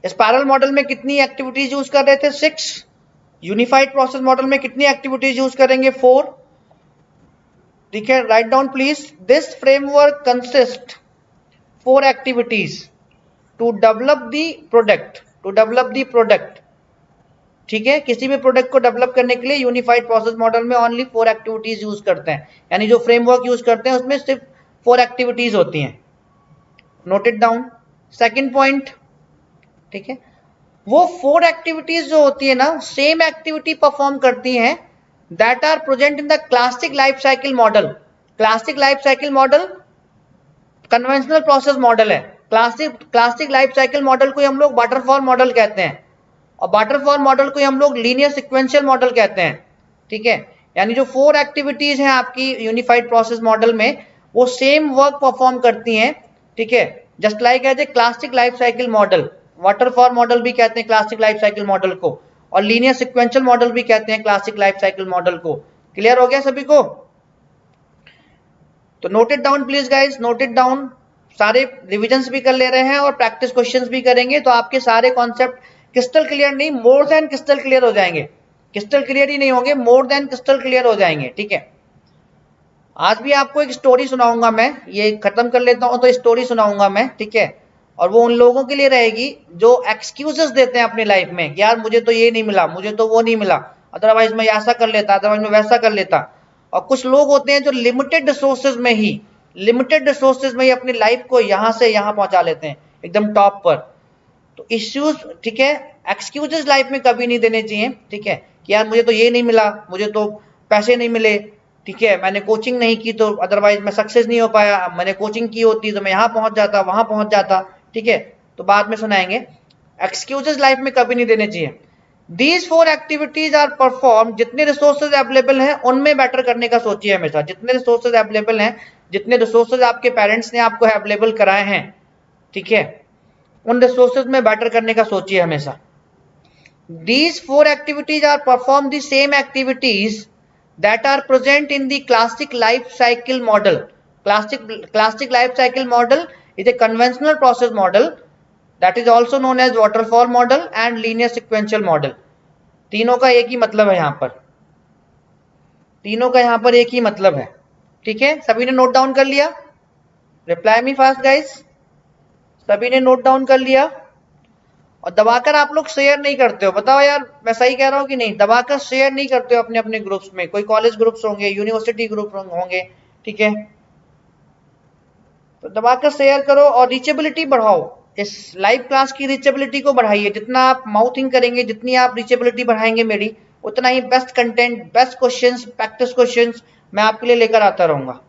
स्पाइरल मॉडल में कितनी एक्टिविटीज यूज कर रहे थे, 6। यूनिफाइड प्रोसेस मॉडल में कितनी एक्टिविटीज यूज करेंगे, 4, ठीक है। Write down please, this framework consist 4 activities to develop the product, ठीक है। किसी भी प्रोडक्ट को डेवलप करने के लिए यूनिफाइड प्रोसेस मॉडल में ओनली 4 एक्टिविटीज यूज करते हैं, यानी जो फ्रेमवर्क यूज करते हैं उसमें सिर्फ 4 एक्टिविटीज होती हैं। Note it down. Second point, ठीक है, वो 4 एक्टिविटीज जो होती है ना, सेम एक्टिविटी परफॉर्म करती हैं that are present in the classic life cycle model. Classic life cycle model conventional process model है। क्लासिक लाइफ साइकिल मॉडल को हम लोग वाटरफॉल मॉडल कहते हैं और वाटरफॉल मॉडल को हम लोग लीनियर सिक्वेंशियल मॉडल कहते हैं, ठीक है। यानी जो 4 एक्टिविटीज हैं आपकी यूनिफाइड प्रोसेस मॉडल में, वो सेम वर्क परफॉर्म करती हैं, ठीक है, just like as a classic life cycle model. Waterfall model भी कहते हैं क्लासिक लाइफ साइकिल मॉडल को, और लीनियर सिक्वेंशियल मॉडल भी कहते हैं क्लासिक लाइफ साइकिल मॉडल को। क्लियर हो गया सभी को? तो note it down please guys, note it down. सारे रिविजन्स भी कर ले रहे हैं और प्रैक्टिस क्वेश्चंस भी करेंगे, तो आपके सारे कॉन्सेप्ट क्रिस्टल क्लियर नहीं, मोर देन क्रिस्टल क्लियर हो जाएंगे। क्रिस्टल क्लियर ही नहीं होंगे, मोर देन क्रिस्टल क्लियर हो जाएंगे, ठीक है। आज भी आपको एक स्टोरी सुनाऊंगा मैं, ये खत्म कर लेता हूं तो स्टोरी सुनाऊंगा मैं, ठीक है। और वो उन लोगों के लिए रहेगी जो एक्सक्यूजेस देते हैं अपनी लाइफ में, यार मुझे तो ये नहीं मिला, मुझे तो वो नहीं मिला, अदरवाइज मैं ऐसा कर लेता, अदरवाइज मैं वैसा कर लेता। और कुछ लोग होते हैं जो लिमिटेड रिसोर्सेज में ही अपनी लाइफ को यहां से यहां पहुंचा लेते हैं, एकदम टॉप पर। तो इश्यूज, ठीक है, एक्सक्यूजेस लाइफ में कभी नहीं देने चाहिए, ठीक है, कि यार मुझे तो ये नहीं मिला, मुझे तो पैसे नहीं मिले, ठीक है, मैंने कोचिंग नहीं की तो अदरवाइज मैं सक्सेस नहीं हो पाया, मैंने कोचिंग की होती तो मैं यहाँ पहुंच जाता, वहां पहुंच जाता, ठीक है। तो बाद में सुनाएंगे। एक्सक्यूजेस लाइफ में कभी नहीं देने चाहिए। These 4 एक्टिविटीज आर परफॉर्म, जितने रिसोर्सेज अवेलेबल हैं उनमें बेटर करने का सोचिए हमेशा। जितने रिसोर्सेज अवेलेबल हैं, जितने रिसोर्सेज आपके पेरेंट्स ने आपको अवेलेबल कराए हैं, ठीक है, उन रिसोर्सेज में बेटर करने का सोचिए हमेशा। These 4 activities are perform the same activities that are present in the classic life cycle model. Classic life cycle model is a conventional process model that is also known as waterfall model and linear sequential model. तीनों का एक ही मतलब है यहाँ पर, तीनों का यहाँ पर एक ही मतलब है, ठीक है। सभी ने नोट डाउन कर लिया? रिप्लाई मी फास्ट गाइस, सभी ने नोट डाउन कर लिया? और दबाकर आप लोग शेयर नहीं करते हो, बताओ यार मैं सही कह रहा हूँ कि नहीं? दबाकर शेयर नहीं करते हो अपने अपने ग्रुप्स में, कोई कॉलेज ग्रुप्स होंगे, यूनिवर्सिटी ग्रुप होंगे, ठीक है। तो दबाकर शेयर करो और रीचेबिलिटी बढ़ाओ, इस लाइव क्लास की रीचेबिलिटी को बढ़ाइए। जितना आप माउथिंग करेंगे, जितनी आप रीचेबिलिटी बढ़ाएंगे मेरी, उतना ही best content, best questions, practice questions मैं आपके लिए लेकर आता रहूंगा।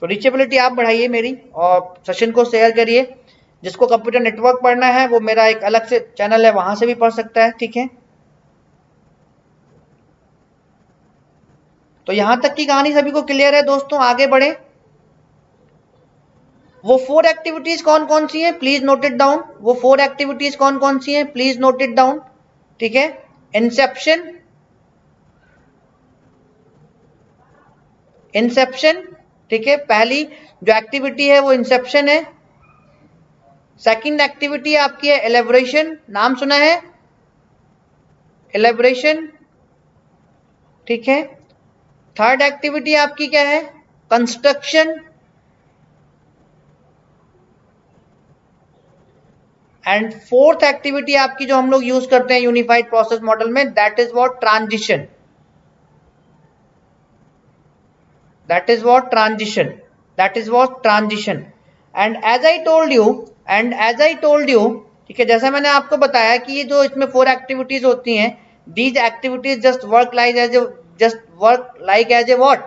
तो रीचेबिलिटी आप बढ़ाइए मेरी और सेशन को शेयर करिए। जिसको कंप्यूटर नेटवर्क पढ़ना है वो मेरा एक अलग से चैनल है, वहां से भी पढ़ सकता है, ठीक है। तो यहां तक की कहानी सभी को क्लियर है दोस्तों? आगे बढ़े। वो 4 एक्टिविटीज कौन कौन सी हैं, प्लीज नोट इट डाउन। वो 4 एक्टिविटीज कौन कौन सी हैं, प्लीज नोट इट डाउन, ठीक है। इंसेप्शन, ठीक है, पहली जो एक्टिविटी है वो इंसेप्शन है। सेकंड एक्टिविटी आपकी है एलेबोरेशन, नाम सुना है एलेबोरेशन, ठीक है। थर्ड एक्टिविटी आपकी क्या है, कंस्ट्रक्शन। एंड फोर्थ एक्टिविटी आपकी जो हम लोग यूज करते हैं यूनिफाइड प्रोसेस मॉडल में, that is what transition, that is what transition, that is what transition. And as I told you, ठीक है, जैसा मैंने आपको बताया कि ये जो इसमें 4 एक्टिविटीज होती हैं, these activities just work like as a what,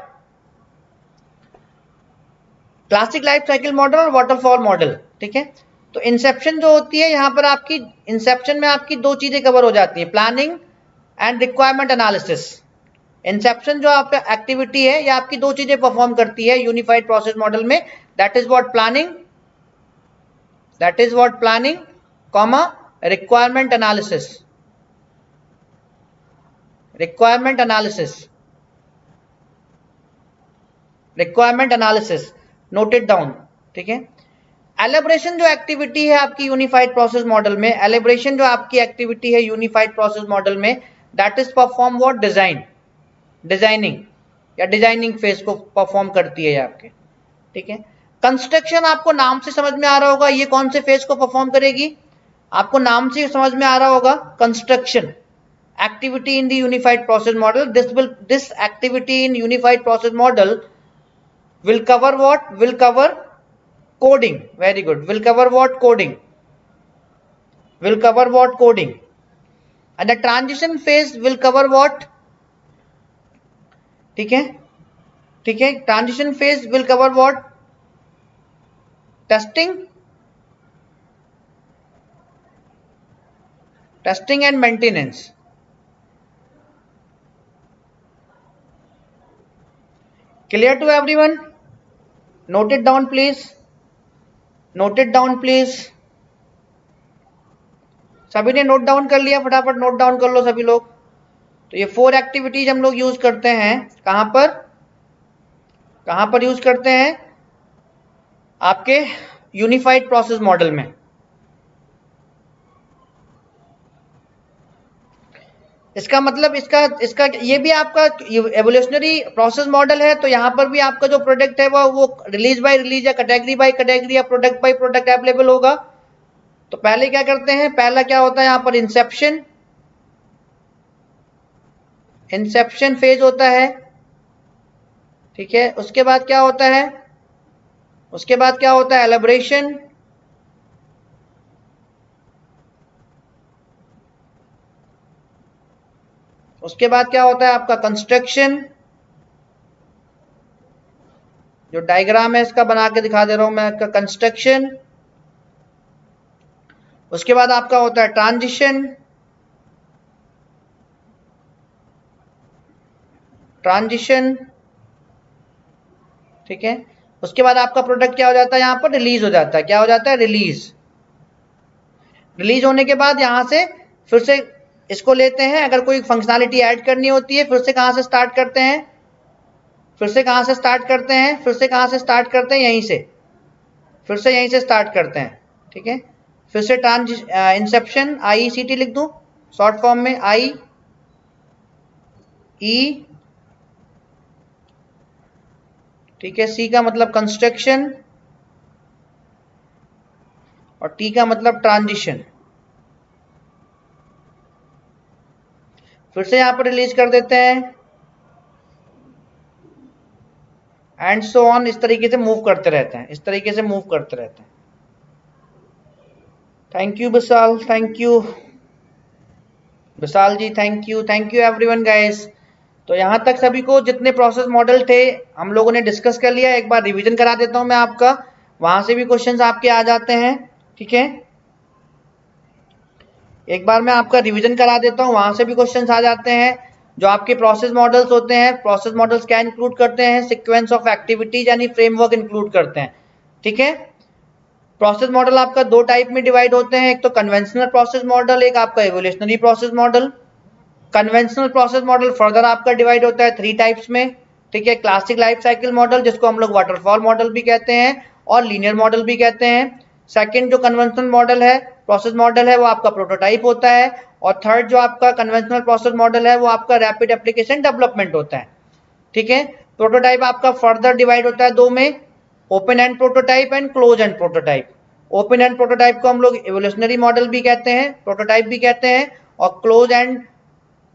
classic life cycle model और वाटरफॉल मॉडल, ठीक है। तो इंसेप्शन जो होती है यहाँ पर आपकी, इंसेप्शन में आपकी 2 चीजें कवर हो जाती है, planning and requirement analysis. Inception जो आपका एक्टिविटी है, ये आपकी 2 चीजें परफॉर्म करती है यूनिफाइड प्रोसेस मॉडल में, that is what planning, comma requirement analysis, note it down, ठीक है। एलिब्रेशन जो एक्टिविटी है आपकी यूनिफाइड प्रोसेस मॉडल में, एलिब्रेशन जो आपकी एक्टिविटी है यूनिफाइड प्रोसेस मॉडल में, that is perform what, designing या डिजाइनिंग फेज को परफॉर्म करती है आपके, ठीक है। कंस्ट्रक्शन आपको नाम से समझ में आ रहा होगा, ये कौन से फेज को परफॉर्म करेगी, आपको नाम से समझ में आ रहा होगा, construction activity in the unified process model. This activity in unified process model will cover what? Will cover coding. Very good. Will cover what? Coding. And the transition phase will cover what? ठीक है, transition phase will cover what? Testing and maintenance. Clear to everyone? Note it down please. सभी ने नोट डाउन कर लिया? फटाफट नोट डाउन कर लो सभी लोग। तो ये 4 एक्टिविटीज हम लोग यूज करते हैं, कहां पर यूज करते हैं? आपके यूनिफाइड प्रोसेस मॉडल में। इसका मतलब इसका ये भी आपका एवोल्यूशनरी प्रोसेस मॉडल है, तो यहां पर भी आपका जो प्रोडक्ट है वो रिलीज बाय रिलीज या कैटेगरी बाय कैटेगरी या प्रोडक्ट बाय प्रोडक्ट अवेलेबल होगा। तो पहले क्या करते हैं, पहला क्या होता है यहां पर, इंसेप्शन फेज होता है, ठीक है। उसके बाद क्या होता है, एलिब्रेशन, उसके बाद क्या होता है आपका कंस्ट्रक्शन, जो डायग्राम है इसका बना के दिखा दे रहा हूं मैं, आपका कंस्ट्रक्शन। उसके बाद आपका होता है ट्रांजिशन, ठीक है। उसके बाद आपका प्रोडक्ट क्या हो जाता है, यहां पर रिलीज हो जाता है। क्या हो जाता है? रिलीज होने के बाद यहां से फिर से इसको लेते हैं, अगर कोई फंक्शनैलिटी ऐड करनी होती है, फिर से कहां से स्टार्ट करते हैं, यहीं से, फिर से यहीं से स्टार्ट करते हैं, ठीक है। फिर से इंसेप्शन, IECT लिख दूं शॉर्ट फॉर्म में, IE, ठीक है। C का मतलब कंस्ट्रक्शन और T का मतलब ट्रांजिशन। फिर से यहां पर रिलीज कर देते हैं, एंड सो ऑन, इस तरीके से मूव करते रहते हैं, thank you Vishal, ji, thank you everyone guys. तो यहां तक सभी को जितने प्रोसेस मॉडल थे हम लोगों ने डिस्कस कर लिया। एक बार रिवीजन करा देता हूं मैं आपका, वहां से भी क्वेश्चंस आपके आ जाते हैं, ठीक है। एक बार मैं आपका रिवीजन करा देता हूं, वहां से भी क्वेश्चंस आ जाते हैं। जो आपके प्रोसेस मॉडल्स होते हैं, प्रोसेस मॉडल्स क्या इंक्लूड करते हैं, सीक्वेंस ऑफ एक्टिविटीज यानी फ्रेमवर्क इंक्लूड करते हैं, ठीक है। प्रोसेस मॉडल आपका 2 टाइप में डिवाइड होते हैं, एक तो कन्वेंशनल प्रोसेस मॉडल, एक आपका evolutionary process model. Conventional process model further आपका डिवाइड होता है 3 टाइप्स में, ठीक है। क्लासिक लाइफ साइकिल मॉडल, जिसको हम लोग वाटरफॉल मॉडल भी कहते हैं और लीनियर मॉडल भी कहते हैं। सेकंड जो कन्वेंशनल मॉडल है, प्रोसेस मॉडल है, वो आपका प्रोटोटाइप होता है। और थर्ड जो आपका कन्वेंशनल प्रोसेस मॉडल है, वो आपका रैपिड एप्लीकेशन डेवलपमेंट होता है, ठीक है। प्रोटोटाइप आपका फर्दर डिवाइड होता है 2 में, open and prototype and close and prototype. Open and prototype को हम लोग एवोल्यूशनरी मॉडल भी कहते हैं, प्रोटोटाइप भी कहते हैं, और क्लोज एंड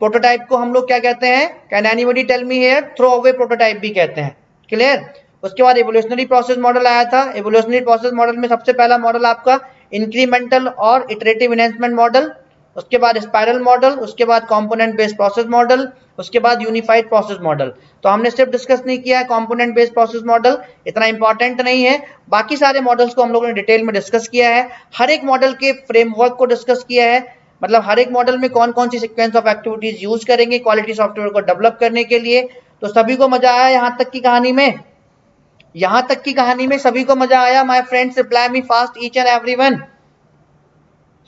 प्रोटोटाइप को हम लोग क्या कहते हैं, can anybody tell me here, throw away prototype भी कहते हैं। क्लियर? उसके बाद एवोल्यूशनरी प्रोसेस मॉडल आया था। एवोल्यूशनरी प्रोसेस मॉडल में सबसे पहला मॉडल आपका इंक्रीमेंटल और इटरेटिव एनहांसमेंट मॉडल, उसके बाद स्पाइरल मॉडल, उसके बाद कंपोनेंट बेस्ड प्रोसेस मॉडल, उसके बाद यूनिफाइड प्रोसेस मॉडल। तो हमने सिर्फ डिस्कस नहीं किया है कंपोनेंट बेस्ड प्रोसेस मॉडल, इतना इंपॉर्टेंट नहीं है, बाकी सारे मॉडल्स को हम लोगों ने डिटेल में डिस्कस किया है। हर एक मॉडल के फ्रेमवर्क को डिस्कस किया है, मतलब हर एक मॉडल में कौन कौन C sequence of activities use करेंगे क्वालिटी सॉफ्टवेयर को डेवलप करने के लिए। तो सभी को मजा आया यहाँ तक की कहानी में? यहां तक की कहानी में सभी को मजा आया? My friends reply me fast each and everyone.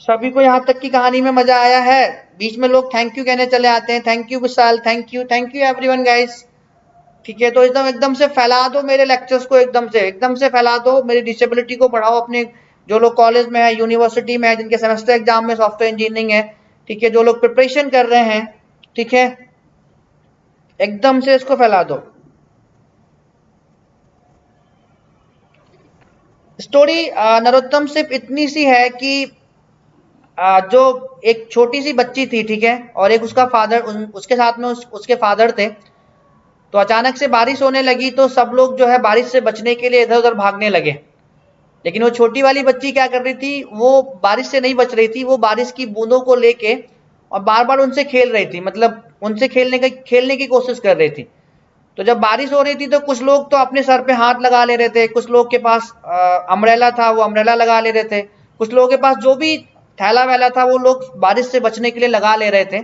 सभी को यहां तक की कहानी में मजा आया है? बीच में लोग थैंक यू कहने चले आते हैं, thank you Vishal, thank you everyone guys. ठीक है, तो एकदम से फैला दो मेरे लेक्चर्स को, एकदम से फैला दो, मेरी डिसेबिलिटी को बढ़ाओ। अपने जो लोग कॉलेज में है, यूनिवर्सिटी में है, जिनके सेमेस्टर एग्जाम में सॉफ्टवेयर इंजीनियरिंग है, ठीक है, जो लोग प्रिपरेशन कर रहे हैं, ठीक है, एकदम से इसको फैला दो। स्टोरी नरोत्तम सिर्फ इतनी सी है कि जो एक छोटी सी बच्ची थी, ठीक है, और एक उसका फादर, उसके साथ में उसके फादर थे। तो अचानक से बारिश होने लगी तो सब लोग जो है बारिश से बचने के लिए इधर उधर भागने लगे। लेकिन वो छोटी वाली बच्ची क्या कर रही थी, वो बारिश से नहीं बच रही थी, वो बारिश की बूंदों को लेके और बार बार उनसे खेल रही थी, मतलब उनसे खेलने की कोशिश कर रही थी। तो जब बारिश हो रही थी तो कुछ लोग तो अपने सर पे हाथ लगा ले रहे थे, कुछ लोग के पास अम्ब्रेला था, वो अम्ब्रेला लगा ले रहे थे, कुछ लोगों के पास जो भी थैला वैला था वो लोग बारिश से बचने के लिए लगा ले रहे थे।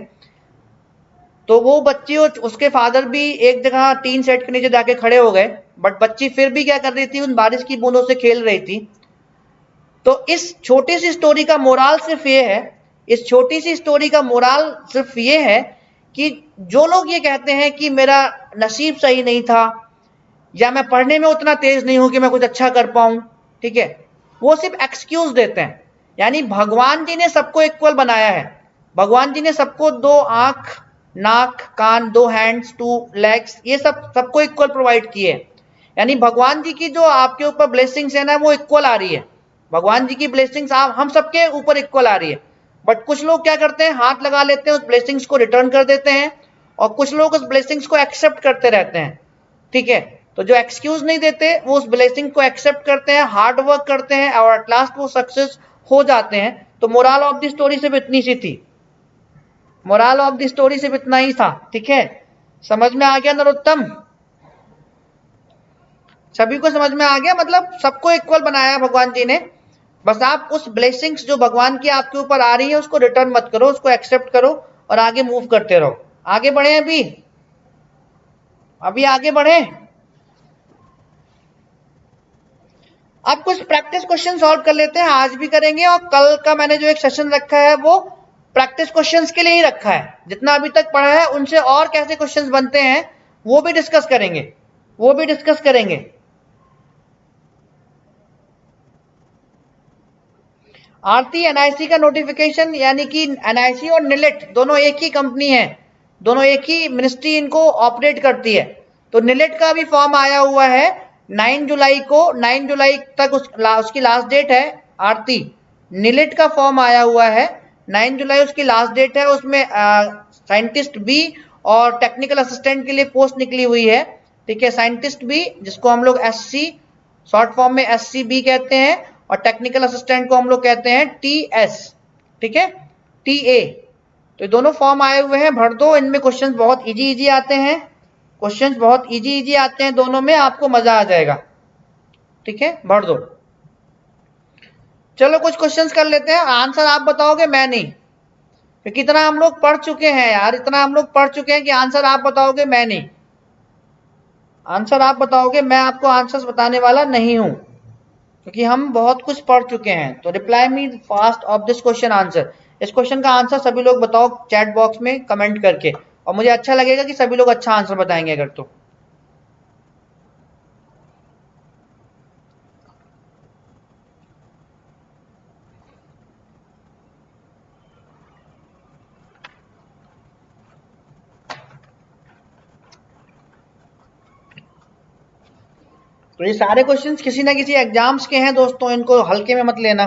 तो वो बच्ची और उसके फादर भी एक जगह टीन सेट के नीचे जाके खड़े हो गए, बट बच्ची फिर भी क्या कर रही थी, उन बारिश की बूंदों से खेल रही थी। तो इस छोटी सी स्टोरी का मोराल सिर्फ ये है, इस छोटी सी स्टोरी का मोराल सिर्फ ये है कि जो लोग ये कहते हैं कि मेरा नसीब सही नहीं था, या मैं पढ़ने में उतना तेज नहीं हूं कि मैं कुछ अच्छा कर पाऊं, ठीक है, वो सिर्फ एक्सक्यूज देते हैं। यानी भगवान जी ने सबको इक्वल बनाया है, भगवान जी ने सबको 2 आंख, नाक, कान, 2 हैंड्स, 2 लेग्स, ये सबको इक्वल प्रोवाइड किए। यानी भगवान जी की जो आपके ऊपर ब्लेसिंग्स है ना, वो इक्वल आ रही है। भगवान जी की ब्लेसिंग्स हम सबके ऊपर इक्वल आ रही है। बट कुछ लोग क्या करते हैं, हाथ लगा लेते हैं, उस ब्लेसिंग्स को रिटर्न कर देते हैं, और कुछ लोग उस ब्लेसिंग्स को एक्सेप्ट करते रहते हैं। ठीक है, तो जो एक्सक्यूज नहीं देते वो उस ब्लेसिंग को एक्सेप्ट करते हैं, हार्ड वर्क करते हैं, और एट लास्ट वो सक्सेस हो जाते हैं। तो मोरल ऑफ द स्टोरी सिर्फ इतनी सी थी, मोरल ऑफ द स्टोरी सिर्फ इतना ही था। ठीक है, समझ में आ गया नरोत्तम? सभी को समझ में आ गया? मतलब सबको इक्वल बनाया भगवान जी ने, बस आप उस ब्लेसिंग्स जो भगवान की आपके ऊपर आ रही है उसको रिटर्न मत करो, उसको एक्सेप्ट करो और आगे मूव करते रहो। आगे बढ़े, अभी आगे बढ़े। अब कुछ प्रैक्टिस क्वेश्चन सॉल्व कर लेते हैं, आज भी करेंगे, और कल का मैंने जो एक सेशन रखा है वो प्रैक्टिस क्वेश्चंस के लिए ही रखा है। जितना अभी तक पढ़ा है उनसे और कैसे क्वेश्चंस बनते हैं वो भी डिस्कस करेंगे, आरती एनआईसी का नोटिफिकेशन, यानी कि एनआईसी और निलेट दोनों एक ही कंपनी है, दोनों एक ही मिनिस्ट्री इनको ऑपरेट करती है। तो निलेट का भी फॉर्म आया हुआ है 9 जुलाई को, 9 जुलाई तक उसकी लास्ट डेट है। आरती, निलेट का फॉर्म आया हुआ है 9 जुलाई उसकी लास्ट डेट है। उसमें साइंटिस्ट बी और टेक्निकल असिस्टेंट के लिए पोस्ट निकली हुई है। ठीक है, साइंटिस्ट बी जिसको हम लोग एससी शॉर्ट फॉर्म में एससीबी कहते हैं, और टेक्निकल असिस्टेंट को हम लोग कहते हैं टीएस, ठीक है, टीए। तो दोनों फॉर्म आए हुए हैं, भर दो। इनमें क्वेश्चंस बहुत इजी आते हैं, क्वेश्चंस बहुत इजी आते हैं दोनों में, आपको मजा आ जाएगा। ठीक है, भर दो। चलो कुछ क्वेश्चंस कर लेते हैं, आंसर आप बताओगे, मैं नहीं, क्योंकि इतना हम लोग पढ़ चुके हैं यार, इतना हम लोग पढ़ चुके हैं कि आंसर आप बताओगे, मैं नहीं। आंसर आप बताओगे, मैं आपको आंसर्स बताने वाला नहीं हूं, क्योंकि हम बहुत कुछ पढ़ चुके हैं। तो reply me fast of this question answer, इस क्वेश्चन का आंसर सभी लोग बताओ चैट बॉक्स में कमेंट करके, और मुझे अच्छा लगेगा कि सभी लोग अच्छा आंसर बताएंगे अगर तो ये सारे क्वेश्चंस किसी ना किसी एग्जाम्स के हैं दोस्तों, इनको हल्के में मत लेना।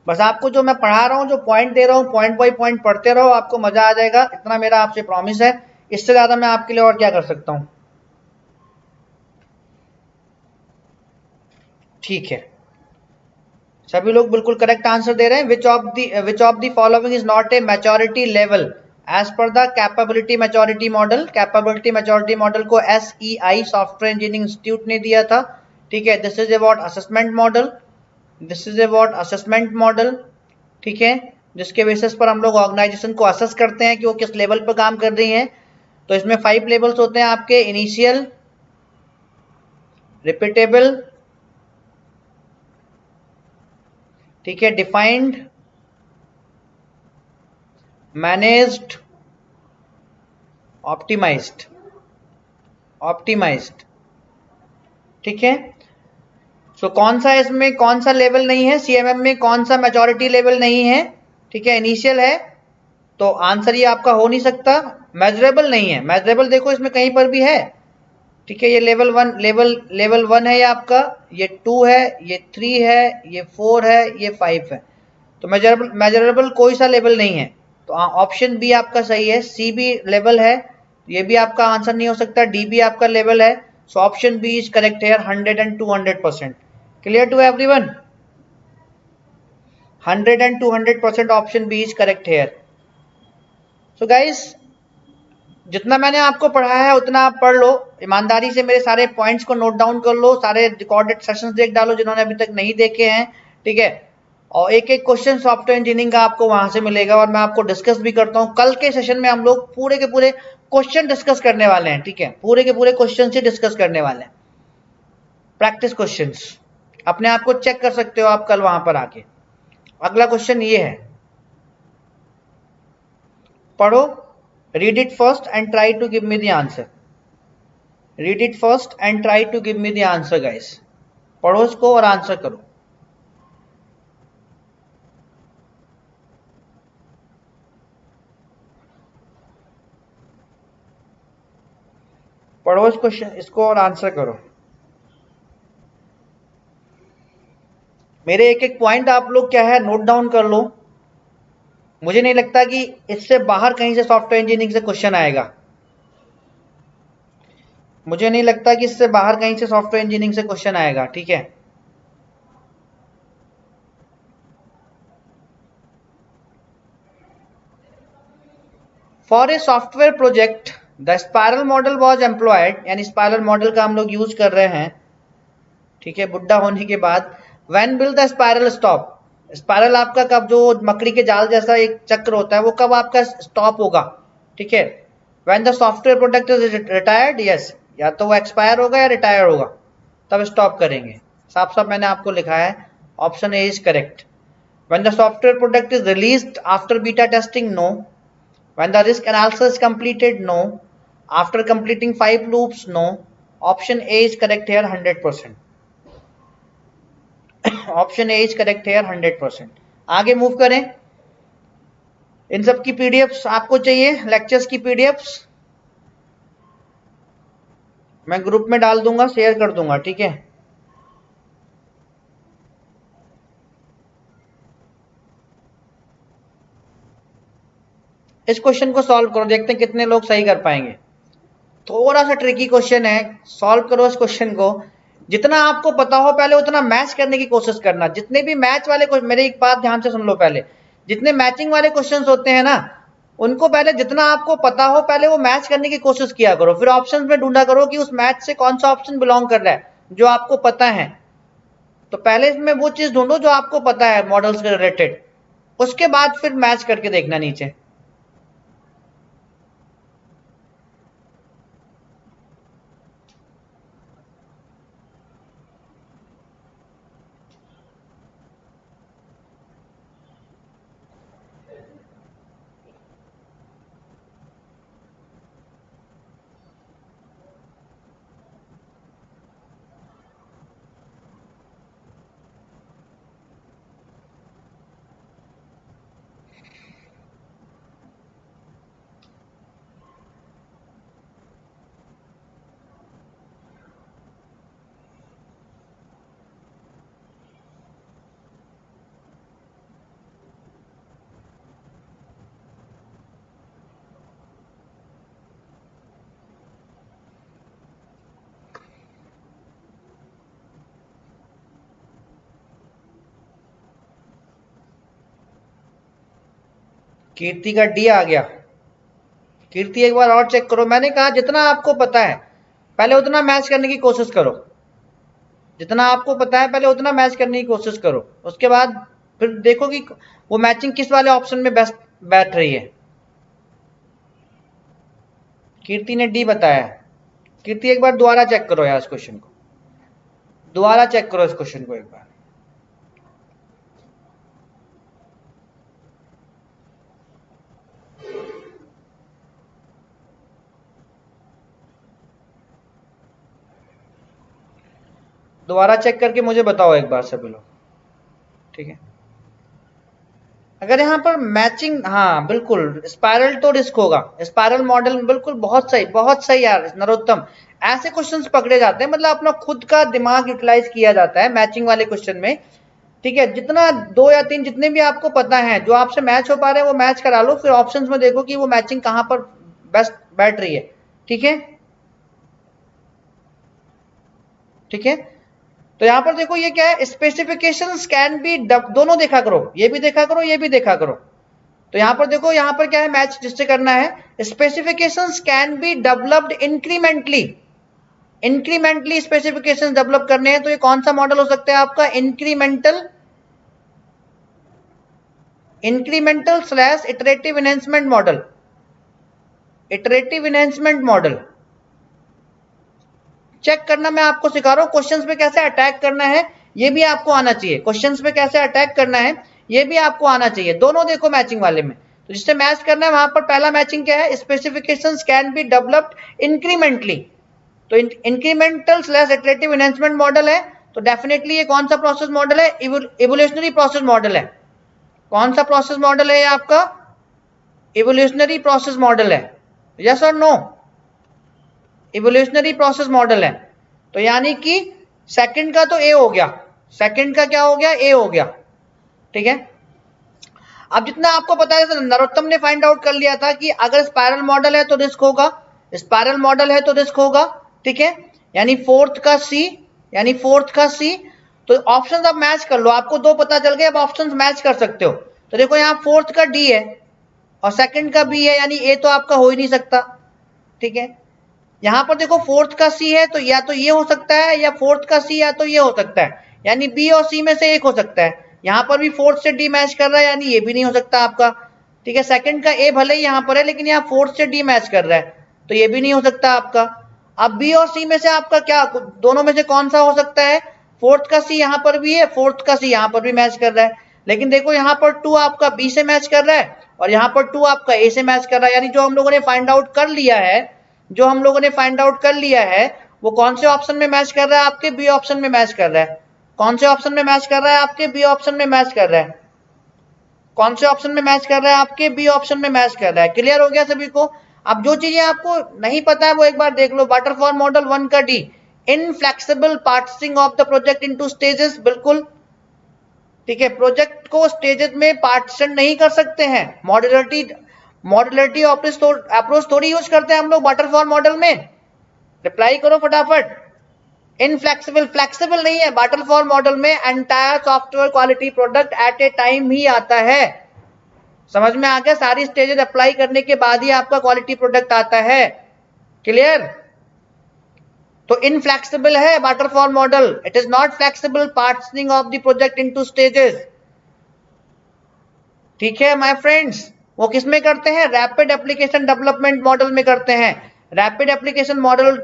बस आपको जो मैं पढ़ा रहा हूँ, जो पॉइंट दे रहा हूँ, पॉइंट बाई पॉइंट पढ़ते रहो, आपको मजा आ जाएगा, इतना मेरा आपसे प्रॉमिस है। इससे ज्यादा मैं आपके लिए और क्या कर सकता हूँ। ठीक है, सभी लोग बिल्कुल करेक्ट आंसर दे रहे हैं। Which of the following is not a maturity level as per the capability maturity model. Capability maturity model को SEI सॉफ्टवेयर इंजीनियरिंग इंस्टीट्यूट ने दिया था। ठीक है, this is about assessment model, this is about assessment model. ठीक है, जिसके बेसिस पर हम लोग ऑर्गेनाइजेशन को असेस करते हैं कि वो किस लेवल पर काम कर रही है। तो इसमें 5 लेवल्स होते हैं आपके, इनिशियल, रिपीटेबल, ठीक है, डिफाइंड, मैनेज्ड, ऑप्टिमाइज्ड, ऑप्टिमाइज्ड। ठीक है, सो कौन सा इसमें कौन सा लेवल नहीं है, CMM में कौन सा मैच्योरिटी लेवल नहीं है? ठीक है, इनिशियल है, तो आंसर ये आपका हो नहीं सकता। मेजरेबल नहीं है, मेजरेबल देखो इसमें कहीं पर भी है। ठीक है, ये लेवल 1 है, ये आपका, ये 2 है, ये 3 है, ये 4 है, ये 5 है। तो मेजरेबल कोई सा लेवल नहीं है। तो ऑप्शन बी आपका सही है। सी भी लेवल है, ये भी आपका आंसर नहीं हो सकता। डी भी आपका लेवल है। So option B is correct है 100 and 200%। Clear to everyone? 100 and 200% option B is correct है। सो गाइस, जितना मैंने आपको पढ़ाया है उतना आप पढ़ लो, ईमानदारी से मेरे सारे पॉइंट्स को नोट डाउन कर लो, सारे रिकॉर्डेड सेशंस देख डालो जिन्होंने अभी तक नहीं देखे हैं। ठीक है, और एक एक क्वेश्चन सॉफ्टवेयर इंजीनियरिंग का आपको वहां से मिलेगा, और मैं आपको डिस्कस भी करता हूँ। कल के सेशन में हम लोग पूरे के पूरे क्वेश्चन डिस्कस करने वाले हैं। ठीक है, पूरे के पूरे क्वेश्चन से डिस्कस करने वाले हैं, प्रैक्टिस क्वेश्चंस। अपने आप को चेक कर सकते हो आप कल वहां पर आके। अगला क्वेश्चन ये है, पढ़ो, read it first and try to give me the answer. Read it first and try to give me the answer guys. पढ़ो इसको और आंसर करो। पढ़ो इस क्वेश्चन, इसको और आंसर करो। मेरे एक एक पॉइंट आप लोग क्या है नोट डाउन कर लो। मुझे नहीं लगता कि इससे बाहर कहीं से सॉफ्टवेयर इंजीनियरिंग से क्वेश्चन आएगा। मुझे नहीं लगता कि इससे बाहर कहीं से सॉफ्टवेयर इंजीनियरिंग से क्वेश्चन आएगा। ठीक है, for a software project the spiral model was employed, यानी स्पाइरल मॉडल का हम लोग यूज कर रहे हैं। ठीक है, बुढ़ा होने के बाद। When will the spiral stop? Spiral आपका कब, जो मकड़ी के जाल जैसा एक चक्र होता है, वो कब आपका स्टॉप होगा? ठीक है, when the software product is retired. Yes, या तो वो एक्सपायर होगा या रिटायर होगा, तब स्टॉप करेंगे। साफ साफ मैंने आपको लिखा है, option A is correct. When the software product is released after beta testing, no. When the risk analysis completed, no. After completing 5 loops, no. Option A is correct here 100%। Option A is correct here 100%। आगे मूव करें। इन सब की पीडीएफ्स आपको चाहिए, लेक्चर्स की पीडीएफ्स मैं ग्रुप में डाल दूंगा, शेयर कर दूंगा। ठीक है, इस क्वेश्चन को सॉल्व करो, देखते हैं कितने लोग सही कर पाएंगे। थोड़ा सा ट्रिकी क्वेश्चन है, सॉल्व करो इस क्वेश्चन को। जितना आपको पता हो पहले उतना मैच करने की कोशिश करना। जितने भी मैच वाले क्वेश्चन, मेरी एक बात ध्यान से सुन लो, पहले जितने मैचिंग वाले क्वेश्चंस होते हैं ना, उनको पहले जितना आपको पता हो पहले वो मैच करने की कोशिश किया करो। फिर ऑप्शंस में ढूंढा करो कि उस मैच से कौन सा ऑप्शन बिलोंग कर रहा है जो आपको पता है। तो पहले इसमें वो चीज ढूंढो जो आपको पता है मॉडल्स के रिलेटेड, उसके बाद फिर मैच करके देखना नीचे। कीर्ति का डी आ गया। कीर्ति एक बार और चेक करो। मैंने कहा जितना आपको पता है पहले उतना मैच करने की कोशिश करो, जितना आपको पता है पहले उतना मैच करने की कोशिश करो, उसके बाद फिर देखो कि वो मैचिंग किस वाले ऑप्शन में बेस्ट बैठ रही है। कीर्ति ने डी बताया। कीर्ति एक बार दोबारा चेक करो यार इस क्वेश्चन को, दोबारा चेक करो इस क्वेश्चन को एक बार। दोबारा चेक करके मुझे बताओ एक बार सभी लोग, ठीक है। अगर यहाँ पर मैचिंग, हाँ बिल्कुल स्पाइरल तो रिस्क होगा, स्पाइरल मॉडल बिल्कुल बहुत सही यार नरोत्तम। ऐसे क्वेश्चंस पकड़े जाते हैं, मतलब अपना खुद का दिमाग यूटिलाइज किया जाता है मैचिंग वाले क्वेश्चन में, ठीक है। जितना 2 या 3 जितने भी आपको पता है जो आपसे मैच हो पा रहे हैं वो मैच करा लो, फिर ऑप्शंस में देखो कि वो मैचिंग कहाँ पर बेस्ट बैठ रही है, ठीक है, ठीक है। तो यहाँ पर देखो ये क्या है, स्पेसिफिकेशंस कैन बी, दोनों देखा करो, ये भी देखा करो ये भी देखा करो। तो यहाँ पर देखो यहाँ पर क्या है मैच जिससे करना है, specifications can be developed incrementally, incrementally specifications develop करने हैं। तो ये कौन सा मॉडल हो सकता है आपका, incremental slash iterative enhancement model, iterative enhancement model. Check करना मैं आपको सिखा रहा हूं, क्वेश्चंस पे कैसे अटैक करना है ये भी आपको आना चाहिए, क्वेश्चंस पे कैसे अटैक करना है ये भी आपको आना चाहिए। दोनों देखो मैचिंग वाले में, तो जिससे मैच करना है वहां पर पहला मैचिंग क्या है, specifications can be developed incrementally. तो incremental slash iterative enhancement model है, तो डेफिनेटली ये कौन सा प्रोसेस मॉडल है, इवोल्यूशनरी प्रोसेस मॉडल है। कौन सा प्रोसेस मॉडल है ये आपका, इवोल्यूशनरी प्रोसेस मॉडल है, यस और नो, इवोल्यूशनरी प्रोसेस मॉडल है। तो यानी कि सेकंड का तो ए हो गया, सेकंड का क्या हो गया, ए हो गया, ठीक है। अब जितना आपको पता है, नरोत्तम ने फाइंड आउट कर लिया था कि अगर स्पाइरल मॉडल है तो रिस्क होगा, स्पाइरल मॉडल है तो रिस्क होगा, ठीक है। यानी फोर्थ का सी, यानी फोर्थ का सी। तो ऑप्शंस आप मैच कर लो, आपको 2 पता चल गए, अब ऑप्शंस मैच कर सकते हो। तो देखो यहाँ फोर्थ का डी है और सेकंड का बी है, यानी ए तो आपका हो ही नहीं सकता, ठीक है। यहां पर देखो फोर्थ का सी है, तो या तो ये हो सकता है, या फोर्थ का सी या तो ये हो सकता है, यानी बी और सी में से एक हो सकता है। यहां पर भी फोर्थ से डी मैच कर रहा है, यानी ये भी नहीं हो सकता आपका, ठीक है। सेकंड का ए भले ही यहां पर है लेकिन यहाँ फोर्थ से डी मैच कर रहा है, तो ये भी नहीं हो सकता आपका। अब बी और सी में से आपका क्या, दोनों में से कौन सा हो सकता है, फोर्थ का सी यहां पर भी है, फोर्थ का सी यहां पर भी मैच कर रहा है, लेकिन देखो यहाँ पर 2 आपका बी से मैच कर रहा है और यहाँ पर 2 आपका ए से मैच कर रहा है। यानी जो हम लोगों ने फाइंड आउट कर लिया है, जो हम लोगों ने फाइंड आउट कर लिया है वो कौन से ऑप्शन में मैच कर रहा है, आपके बी ऑप्शन में मैच कर रहा है। कौन से ऑप्शन में मैच कर रहा है, आपके बी ऑप्शन में मैच कर रहा है। कौन से ऑप्शन में मैच कर रहा है, आपके बी ऑप्शन में मैच कर रहा है। क्लियर हो गया सभी को। अब जो चीजें आपको नहीं पता है वो एक बार देख लो। वाटरफॉल मॉडल 1 का D, inflexible partitioning of the project into stages, बिल्कुल ठीक है। प्रोजेक्ट को स्टेजेस में पार्टीशन नहीं कर सकते हैं, मॉड्युलरिटी अप्रोच थोड़ी यूज करते हैं हम लोग वाटरफॉल मॉडल में। रिप्लाई करो फटाफट। इनफ्लेक्सिबल, फ्लेक्सिबल नहीं है वाटरफॉल मॉडल में, entire software quality product at a time ही आता है। समझ में आ गया, सारी स्टेजेस अप्लाई करने के बाद ही आपका क्वालिटी प्रोडक्ट आता है। क्लियर। तो इनफ्लेक्सिबल है waterfall model, it is not flexible partitioning of the project into stages, ठीक है माय फ्रेंड्स। वो किस में करते हैं, रैपिड एप्लीकेशन डेवलपमेंट मॉडल में करते हैं। रैपिड एप्लीकेशन मॉडल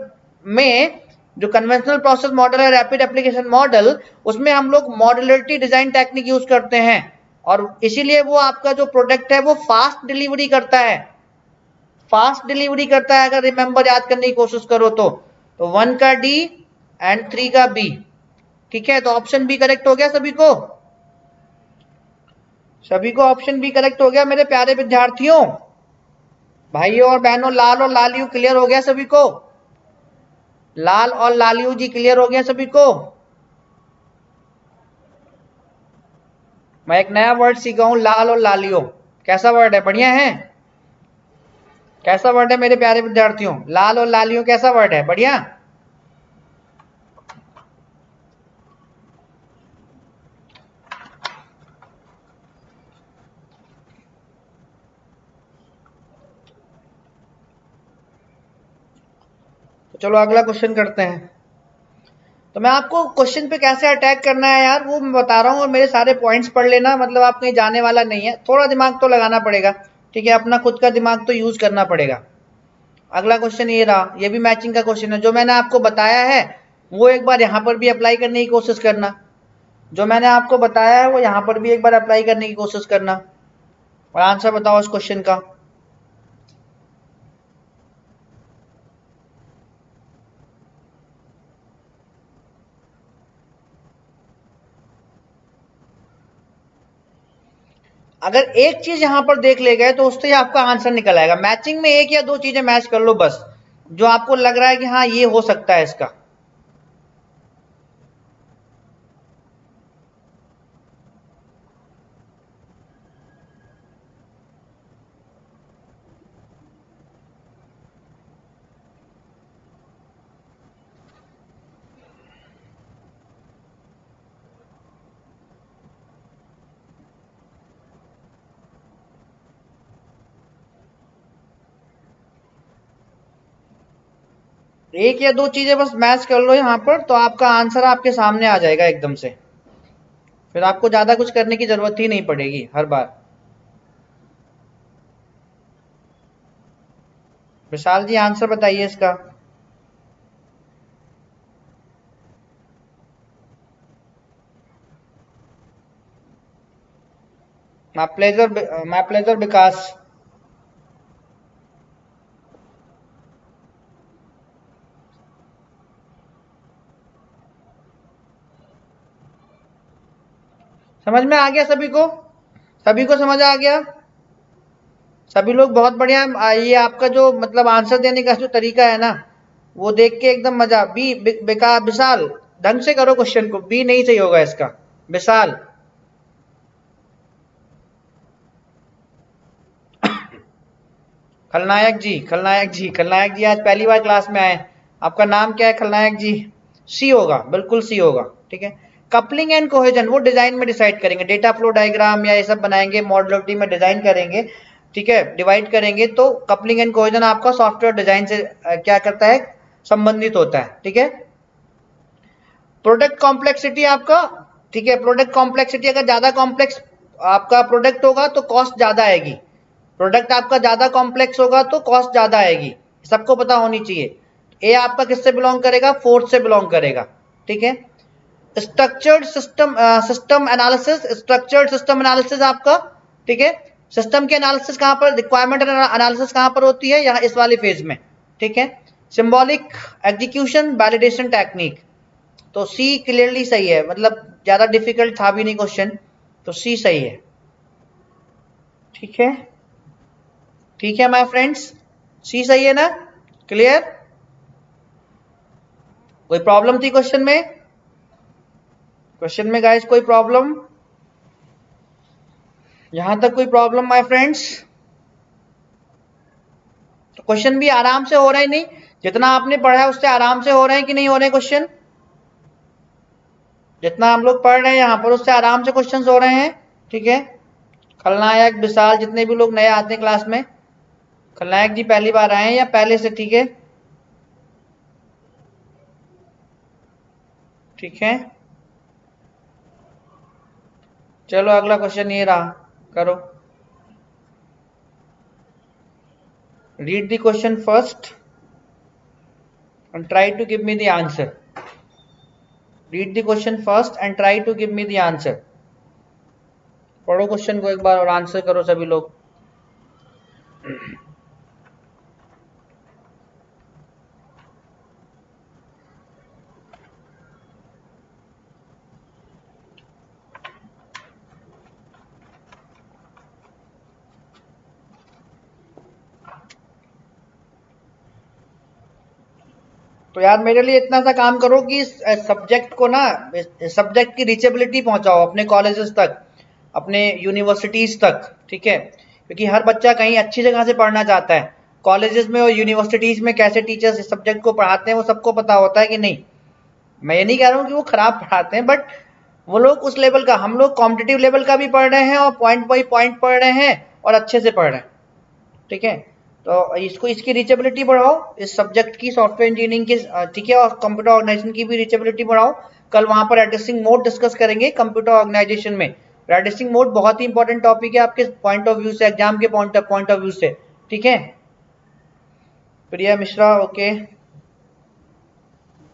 में जो कन्वेंशनल प्रोसेस मॉडल है, रैपिड एप्लीकेशन मॉडल, उसमें हम लोग मॉड्युलरिटी डिजाइन टेक्निक यूज करते हैं और इसीलिए वो आपका जो प्रोडक्ट है वो फास्ट डिलीवरी करता है, फास्ट डिलीवरी करता है। अगर रिमेंबर याद करने की कोशिश करो तो 1 का डी एंड 3 का बी, ठीक है। तो ऑप्शन बी करेक्ट हो गया सभी को, सभी को ऑप्शन बी करेक्ट हो गया मेरे प्यारे विद्यार्थियों, भाइयों और बहनों। लाल और लालियू क्लियर हो गया सभी को, लाल और लालियू जी क्लियर हो गया सभी को। मैं एक नया वर्ड सीखा हूं, लाल और लालियो। कैसा वर्ड है, बढ़िया है, कैसा वर्ड है मेरे प्यारे विद्यार्थियों, लाल और लालियो कैसा वर्ड है, बढ़िया। तो चलो अगला क्वेश्चन करते हैं। तो मैं आपको क्वेश्चन पे कैसे अटैक करना है यार वो मैं बता रहा हूँ, और मेरे सारे पॉइंट्स पढ़ लेना, मतलब आप कहीं जाने वाला नहीं है, थोड़ा दिमाग तो लगाना पड़ेगा, ठीक है, अपना खुद का दिमाग तो यूज करना पड़ेगा। अगला क्वेश्चन ये रहा, ये भी मैचिंग का क्वेश्चन है। जो मैंने आपको बताया है वो एक बार यहाँ पर भी अप्लाई करने की कोशिश करना, जो मैंने आपको बताया है वो यहाँ पर भी एक बार अप्लाई करने की कोशिश करना, और आंसर बताओ इस क्वेश्चन का। अगर एक चीज यहां पर देख ले गए तो उससे आपका आंसर निकल आएगा। मैचिंग में एक या दो चीजें मैच कर लो बस, जो आपको लग रहा है कि हाँ ये हो सकता है इसका। एक या दो चीजें बस मैच कर लो यहाँ पर, तो आपका आंसर आपके सामने आ जाएगा एकदम से, फिर आपको ज्यादा कुछ करने की जरूरत ही नहीं पड़ेगी हर बार। विशाल जी आंसर बताइए इसका। माय प्लेजर विकास। समझ में आ गया सभी को? सभी को समझ आ गया? सभी लोग बहुत बढ़िया। ये आपका जो मतलब आंसर देने का जो तरीका है ना, वो देख के एकदम मजा। विशाल ढंग से करो क्वेश्चन को, बी नहीं सही होगा इसका। विशाल खलनायक जी आज पहली बार क्लास में आए। आपका नाम क्या है खलनायक जी? सी होगा, बिल्कुल सी होगा, ठीक है। कपलिंग एंड कोहेजन वो डिजाइन में डिसाइड करेंगे, डेटा फ्लो डायग्राम या ये सब बनाएंगे, मॉडलिटी में डिजाइन करेंगे, ठीक है, डिवाइड करेंगे। तो कपलिंग एंड कोहेजन आपका सॉफ्टवेयर डिजाइन से क्या करता है, संबंधित होता है, ठीक है। प्रोडक्ट कॉम्प्लेक्सिटी आपका, ठीक है, प्रोडक्ट कॉम्प्लेक्सिटी अगर ज्यादा कॉम्प्लेक्स आपका प्रोडक्ट होगा तो कॉस्ट ज्यादा आएगी, प्रोडक्ट आपका ज्यादा कॉम्प्लेक्स होगा तो कॉस्ट ज्यादा आएगी, सबको पता होनी चाहिए। ए आपका किससे बिलोंग करेगा? फोर्थ से बिलोंग करेगा, ठीक है। Structured system analysis, structured system analysis आपका, ठीक है। सिस्टम की एनालिसिस कहां पर, रिक्वायरमेंट एनालिसिस कहां पर होती है? यहाँ इस वाले फेज में, ठीक है। सिंबॉलिक एग्जीक्यूशन वैलिडेशन टेक्निक, तो सी क्लियरली सही है, मतलब ज्यादा डिफिकल्ट था भी नहीं क्वेश्चन, तो सी सही है, ठीक है। ठीक है माय फ्रेंड्स, सी सही है ना? क्लियर? कोई प्रॉब्लम थी क्वेश्चन में? क्वेश्चन में गाइस कोई प्रॉब्लम? यहां तक कोई प्रॉब्लम माय फ्रेंड्स? तो क्वेश्चन भी आराम से हो रहे हैं, नहीं जितना आपने पढ़ा है उससे आराम से हो रहे हैं कि नहीं हो रहे क्वेश्चन? जितना हम लोग पढ़ रहे हैं यहाँ पर उससे आराम से क्वेश्चन हो रहे हैं, ठीक है। खलनायक विशाल जितने भी लोग नए आते हैं क्लास में, खलनायक जी पहली बार आए हैं या पहले से? ठीक है, ठीक है। चलो अगला क्वेश्चन ये रहा, करो। Read the question first and try to give me the answer. Read the question first and try to give me the answer. पढ़ो क्वेश्चन को एक बार और आंसर करो सभी लोग। तो यार मेरे लिए इतना सा काम करो कि सब्जेक्ट को ना, सब्जेक्ट की रीचेबिलिटी पहुंचाओ अपने कॉलेजेस तक, अपने यूनिवर्सिटीज तक, ठीक है। क्योंकि हर बच्चा कहीं अच्छी जगह से पढ़ना चाहता है, कॉलेजेस में और यूनिवर्सिटीज में कैसे टीचर्स इस सब्जेक्ट को पढ़ाते हैं वो सबको पता होता है कि नहीं। मैं ये नहीं कह रहा हूँ कि वो खराब पढ़ाते हैं, बट वो लोग उस लेवल का, हम लोग कॉम्पिटिटिव लेवल का भी पढ़ रहे हैं और पॉइंट बाई पॉइंट पढ़ रहे हैं और अच्छे से पढ़ रहे हैं, ठीक है। तो इसको इसकी रीचेबिलिटी बढ़ाओ, इस सब्जेक्ट की सॉफ्टवेयर इंजीनियरिंग की, ठीक है, और कंप्यूटर ऑर्गेनाइजेशन की भी रीचेबिलिटी बढ़ाओ। कल वहां पर एड्रेसिंग मोड डिस्कस करेंगे कंप्यूटर ऑर्गेनाइजेशन में। एड्रेसिंग मोड बहुत ही इंपॉर्टेंट टॉपिक है आपके पॉइंट ऑफ व्यू से, एग्जाम के पॉइंट ऑफ व्यू से, ठीक है। Priya Mishra, okay,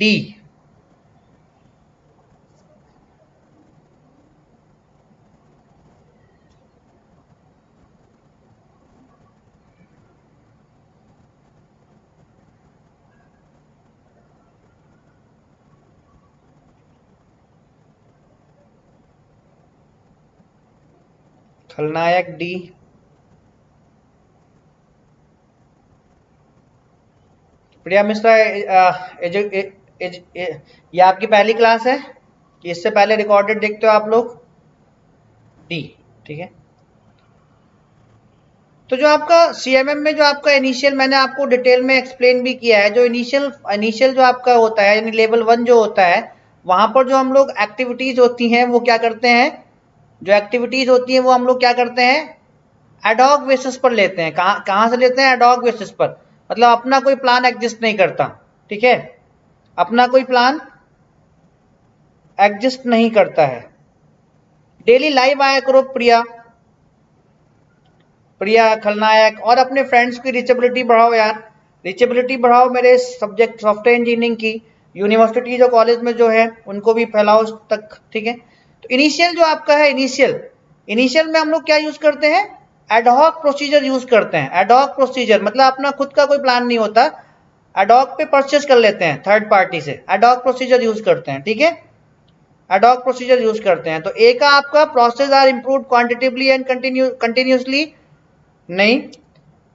D. खलनायक डी। प्रिया मिश्रा, ये आपकी पहली क्लास है कि इससे पहले रिकॉर्डेड देखते हो आप लोग? डी, ठीक है। तो जो आपका सीएमएम में जो आपका इनिशियल, मैंने आपको डिटेल में एक्सप्लेन भी किया है, जो इनिशियल जो आपका होता है यानी लेवल 1 जो होता है, वहां पर जो हम लोग एक्टिविटीज होती हैं वो क्या करते हैं, जो एक्टिविटीज होती हैं वो हम लोग क्या करते हैं, एडॉक बेसिस पर लेते हैं। कहां से लेते हैं? एडॉक बेसिस पर, मतलब अपना कोई प्लान एग्जिस्ट नहीं करता, ठीक है, अपना कोई प्लान एग्जिस्ट नहीं करता है। डेली लाइव आया करो प्रिया, खलनायक, और अपने फ्रेंड्स की रीचेबिलिटी बढ़ाओ यार, रीचेबिलिटी बढ़ाओ मेरे सब्जेक्ट सॉफ्टवेयर इंजीनियरिंग की, यूनिवर्सिटी जो कॉलेज में जो है उनको भी फैलाओ तक, ठीक है। तो इनिशियल जो आपका है, इनिशियल में हम लोग क्या यूज करते हैं, एडहॉक प्रोसीजर यूज करते हैं। एडहॉक प्रोसीजर मतलब अपना खुद का कोई प्लान नहीं होता, एडहॉक पे परचेज कर लेते हैं थर्ड पार्टी से, एडहॉक प्रोसीजर यूज करते हैं, ठीक है, एडहॉक प्रोसीजर यूज करते हैं। तो ए का आपका process are improve quantitatively and continuously, नहीं।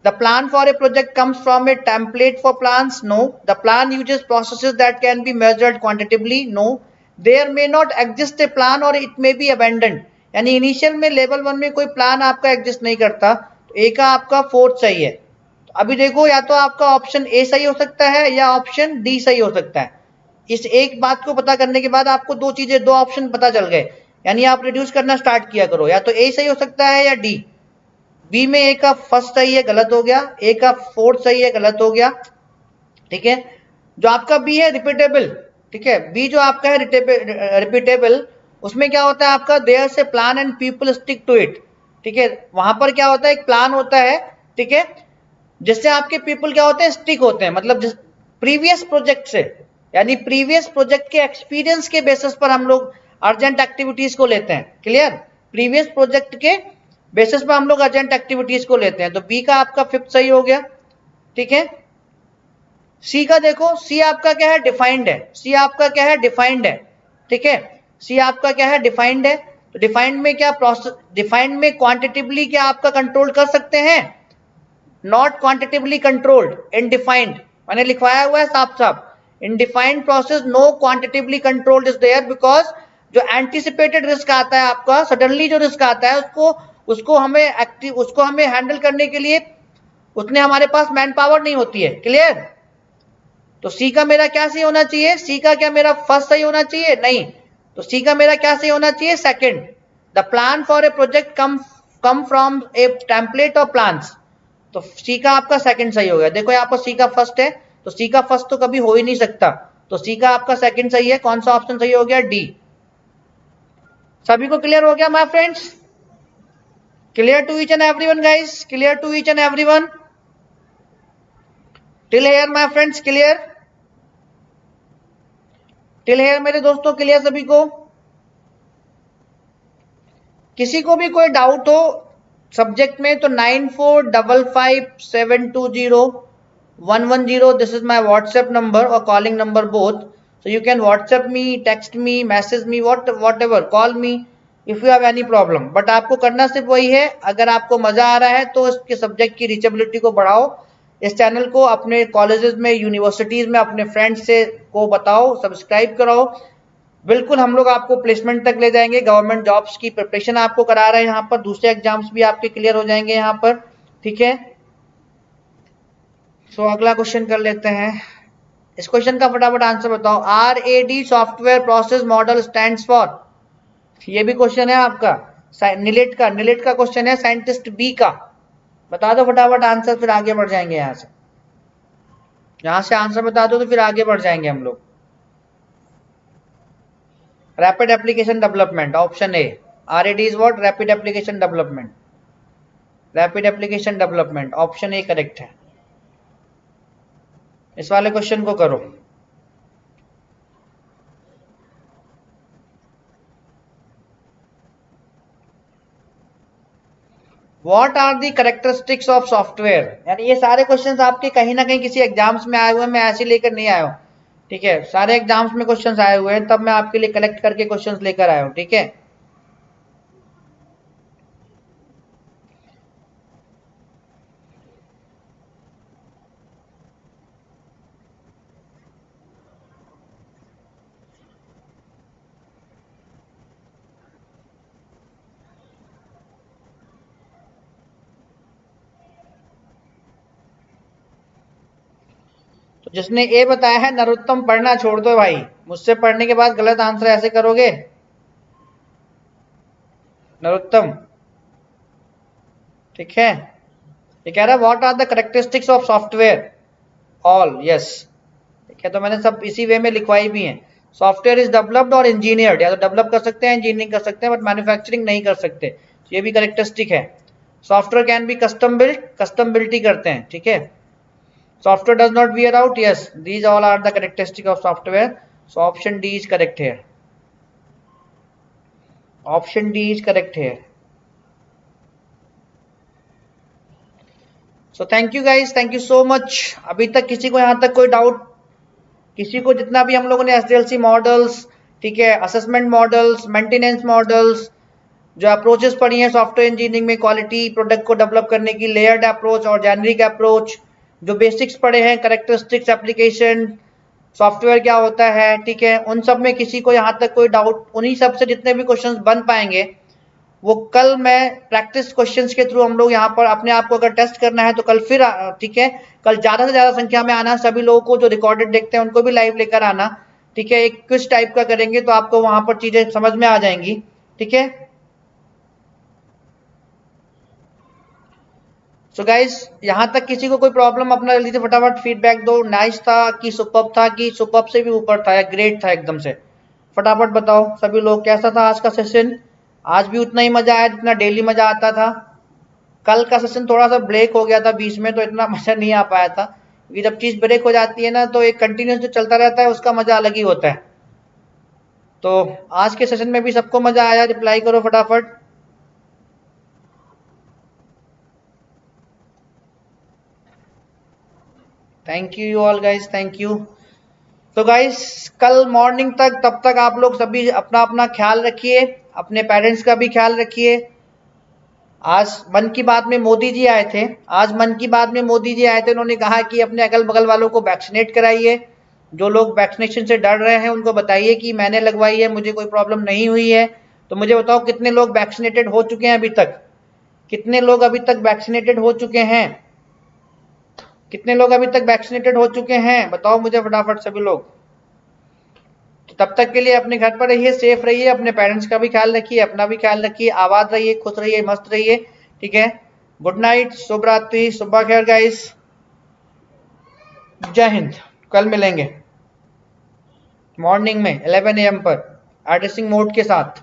The plan for a project comes from a template for plans, no. The plan uses processes that can be measured quantitatively, no. There may not exist a plan or it may be abandoned. यानी इनिशियल में लेवल 1 में कोई प्लान आपका एग्जिस्ट नहीं करता, तो ए का आपका 4th सही है। तो अभी देखो, या तो आपका ऑप्शन ए सही हो सकता है या ऑप्शन डी सही हो सकता है। इस एक बात को पता करने के बाद आपको दो ऑप्शन पता चल गए, यानी आप रिड्यूस करना स्टार्ट किया करो, या तो ए सही हो सकता है या डी। बी में ए का फर्स्ट सही है, गलत हो गया, ए का 4th सही है, गलत हो गया, ठीक है। जो आपका बी है रिपीटेबल, ठीक है, बी जो आपका है रिपीटेबल, उसमें क्या होता है आपका, देयर से plan and people stick to it, ठीक है। वहां पर क्या होता है, एक प्लान होता है, ठीक है, जिससे आपके पीपल क्या होते हैं, स्टिक होते हैं, मतलब प्रीवियस प्रोजेक्ट से, यानी प्रीवियस प्रोजेक्ट के एक्सपीरियंस के बेसिस पर हम लोग अर्जेंट एक्टिविटीज को लेते हैं, क्लियर, प्रीवियस प्रोजेक्ट के बेसिस पर हम लोग अर्जेंट एक्टिविटीज को लेते हैं। तो बी का आपका 5th सही हो गया, ठीक है। सी का देखो, सी आपका क्या है, डिफाइंड है, सी आपका क्या है, डिफाइंड है, ठीक है, सी आपका क्या है, डिफाइंड है। तो डिफाइंड में क्या प्रोसेस, डिफाइंड में क्वांटिटेटिवली क्या आपका कंट्रोल कर सकते हैं, नॉट क्वांटिटेटिवली कंट्रोल्ड, इनडिफाइंड, मैंने लिखवाया हुआ है साफ साफ, in defined process no quantitatively controlled is there, because जो एंटिसिपेटेड रिस्क आता है आपका, सडनली जो रिस्क आता है उसको हमें हैंडल करने के लिए उतने हमारे पास मैन पावर नहीं होती है, क्लियर। तो सी का मेरा क्या सही होना चाहिए, सी का क्या मेरा फर्स्ट सही होना चाहिए, नहीं, तो सी का मेरा क्या सही होना चाहिए, second. The plan for a project come from A template of plans, तो सी का आपका सेकंड सही हो गया। देखो यहाँ पर सी का फर्स्ट है, तो सी का फर्स्ट तो कभी हो ही नहीं सकता, तो सी का आपका सेकंड सही है। कौन सा ऑप्शन सही हो गया, डी। सभी को क्लियर हो गया my friends? Clear to each and everyone guys? Clear to each and everyone? Till here my friends, clear? Till here मेरे दोस्तों clear सभी को? किसी को भी कोई डाउट हो सब्जेक्ट में तो 9455720110, this is my WhatsApp number or calling number both, so you can WhatsApp me, text me, message me, whatever, call me if you have any problem. But आपको करना सिर्फ वही है, अगर आपको मजा आ रहा है तो इसके सब्जेक्ट की रीचेबिलिटी को बढ़ाओ, इस चैनल को अपने कॉलेजेस में, यूनिवर्सिटीज में अपने फ्रेंड्स से को बताओ, सब्सक्राइब कराओ। बिल्कुल हम लोग आपको प्लेसमेंट तक ले जाएंगे, गवर्नमेंट जॉब्स की प्रिपरेशन आपको करा रहे हैं यहाँ पर, दूसरे एग्जाम्स भी आपके क्लियर हो जाएंगे यहाँ पर, ठीक है। सो अगला क्वेश्चन कर लेते हैं, इस क्वेश्चन का फटाफट आंसर बताओ। RAD software process model stands for, ये भी क्वेश्चन है आपका नीलेट का क्वेश्चन है, साइंटिस्ट बी का, बता दो फटाफट आंसर, फिर आगे बढ़ जाएंगे यहाँ से आंसर बता दो तो फिर आगे बढ़ जाएंगे हम लोग। Rapid application development, option A. RAD is what? Rapid application development. Rapid application development, option A correct है। इस वाले क्वेश्चन को करो। What are the characteristics of software, यानी ये सारे क्वेश्चंस आपके कहीं ना कहीं किसी एग्जाम्स में आए हुए हैं, मैं ऐसे लेकर नहीं आया हूँ, ठीक है। सारे एग्जाम्स में क्वेश्चंस आए हुए हैं, तब मैं आपके लिए कलेक्ट करके क्वेश्चंस लेकर आया हूँ, ठीक है। तो जिसने ए बताया है नरोत्तम, पढ़ना छोड़ दो भाई, मुझसे पढ़ने के बाद गलत आंसर ऐसे करोगे नरोत्तम, ठीक है। ये कह रहा है what are the characteristics of software, all, yes, ठीक है। तो मैंने सब इसी वे में लिखवाई भी है। सॉफ्टवेयर इज डेवलप्ड और इंजीनियर्ड, या तो डेवलप कर सकते हैं, इंजीनियरिंग कर सकते हैं, बट मैन्युफैक्चरिंग नहीं कर सकते, तो ये भी कैरेक्टरिस्टिक है। Software can be custom built, custom built ही करते हैं, ठीक है। Software does not wear out, yes, these all are the characteristic of software, so option D is correct here, option D is correct here. So thank you guys, thank you so much। अभी तक किसी को यहाँ तक कोई डाउट, किसी को जितना भी हम लोगों ने SDLC मॉडल्स, ठीक है, असेसमेंट मॉडल्स, मेंटेनेंस मॉडल्स, जो अप्रोचेस पढ़ी हैं सॉफ्टवेयर इंजीनियरिंग में, क्वालिटी प्रोडक्ट को डेवलप करने की, लेयर्ड अप्रोच और जेनरिक अप्रोच, जो बेसिक्स पढ़े हैं, कैरेक्टरिस्टिक्स, एप्लीकेशन, सॉफ्टवेयर क्या होता है, ठीक है, उन सब में किसी को यहाँ तक कोई डाउट, उन्हीं सब से जितने भी क्वेश्चंस बन पाएंगे वो कल मैं प्रैक्टिस क्वेश्चंस के थ्रू हम लोग यहाँ पर अपने आप को अगर टेस्ट करना है तो कल फिर, ठीक है, कल ज़्यादा से ज़्यादा संख्या में आना, सभी लोगों को जो रिकॉर्डेड देखते हैं उनको भी लाइव लेकर आना, ठीक है। एक क्विज टाइप का करेंगे तो आपको वहाँ पर चीज़ें समझ में आ जाएंगी, ठीक है। सो गाइस, यहाँ तक किसी को कोई प्रॉब्लम, अपना जल्दी से फटाफट फीडबैक दो। नाइस था कि सुपर्ब था कि सुपर्ब से भी ऊपर था या ग्रेट था एकदम से, फटाफट बताओ सभी लोग, कैसा था आज का सेशन। आज भी उतना ही मजा आया जितना डेली मजा आता था। कल का सेशन थोड़ा सा ब्रेक हो गया था बीच में, तो इतना मजा नहीं आ पाया था, क्योंकि जब चीज ब्रेक हो जाती है ना तो एक कंटिन्यूस जो चलता रहता है उसका मजा अलग ही होता है। तो आज के सेशन में भी सबको मजा आया, रिप्लाई करो फटाफट। Thank you all guys, thank you. तो गाइस कल मॉर्निंग तक, तब तक आप लोग सभी अपना अपना ख्याल रखिए, अपने पेरेंट्स का भी ख्याल रखिए। आज मन की बात में मोदी जी आए थे, आज मन की बात में मोदी जी आए थे, उन्होंने कहा कि अपने अगल बगल वालों को वैक्सीनेट कराइए। जो लोग वैक्सीनेशन से डर रहे हैं उनको बताइए कि मैंने लगवाई है, मुझे कोई प्रॉब्लम नहीं हुई है। तो मुझे बताओ कितने लोग वैक्सीनेटेड हो चुके हैं अभी तक, कितने लोग अभी तक वैक्सीनेटेड हो चुके हैं, कितने लोग अभी तक वैक्सीनेटेड हो चुके हैं, बताओ मुझे फटाफट सभी लोग। तो तब तक के लिए अपने घर पर रहिए, सेफ रहिए, अपने पेरेंट्स का भी ख्याल रखिए, अपना भी ख्याल रखिए, आबाद रहिए, खुश रहिए, मस्त रहिए, ठीक है। गुड नाइट, शुभ रात्रि, सुबह खैर गाइस, जय हिंद। कल मिलेंगे मॉर्निंग में 11 AM पर एड्रेसिंग मोड के साथ।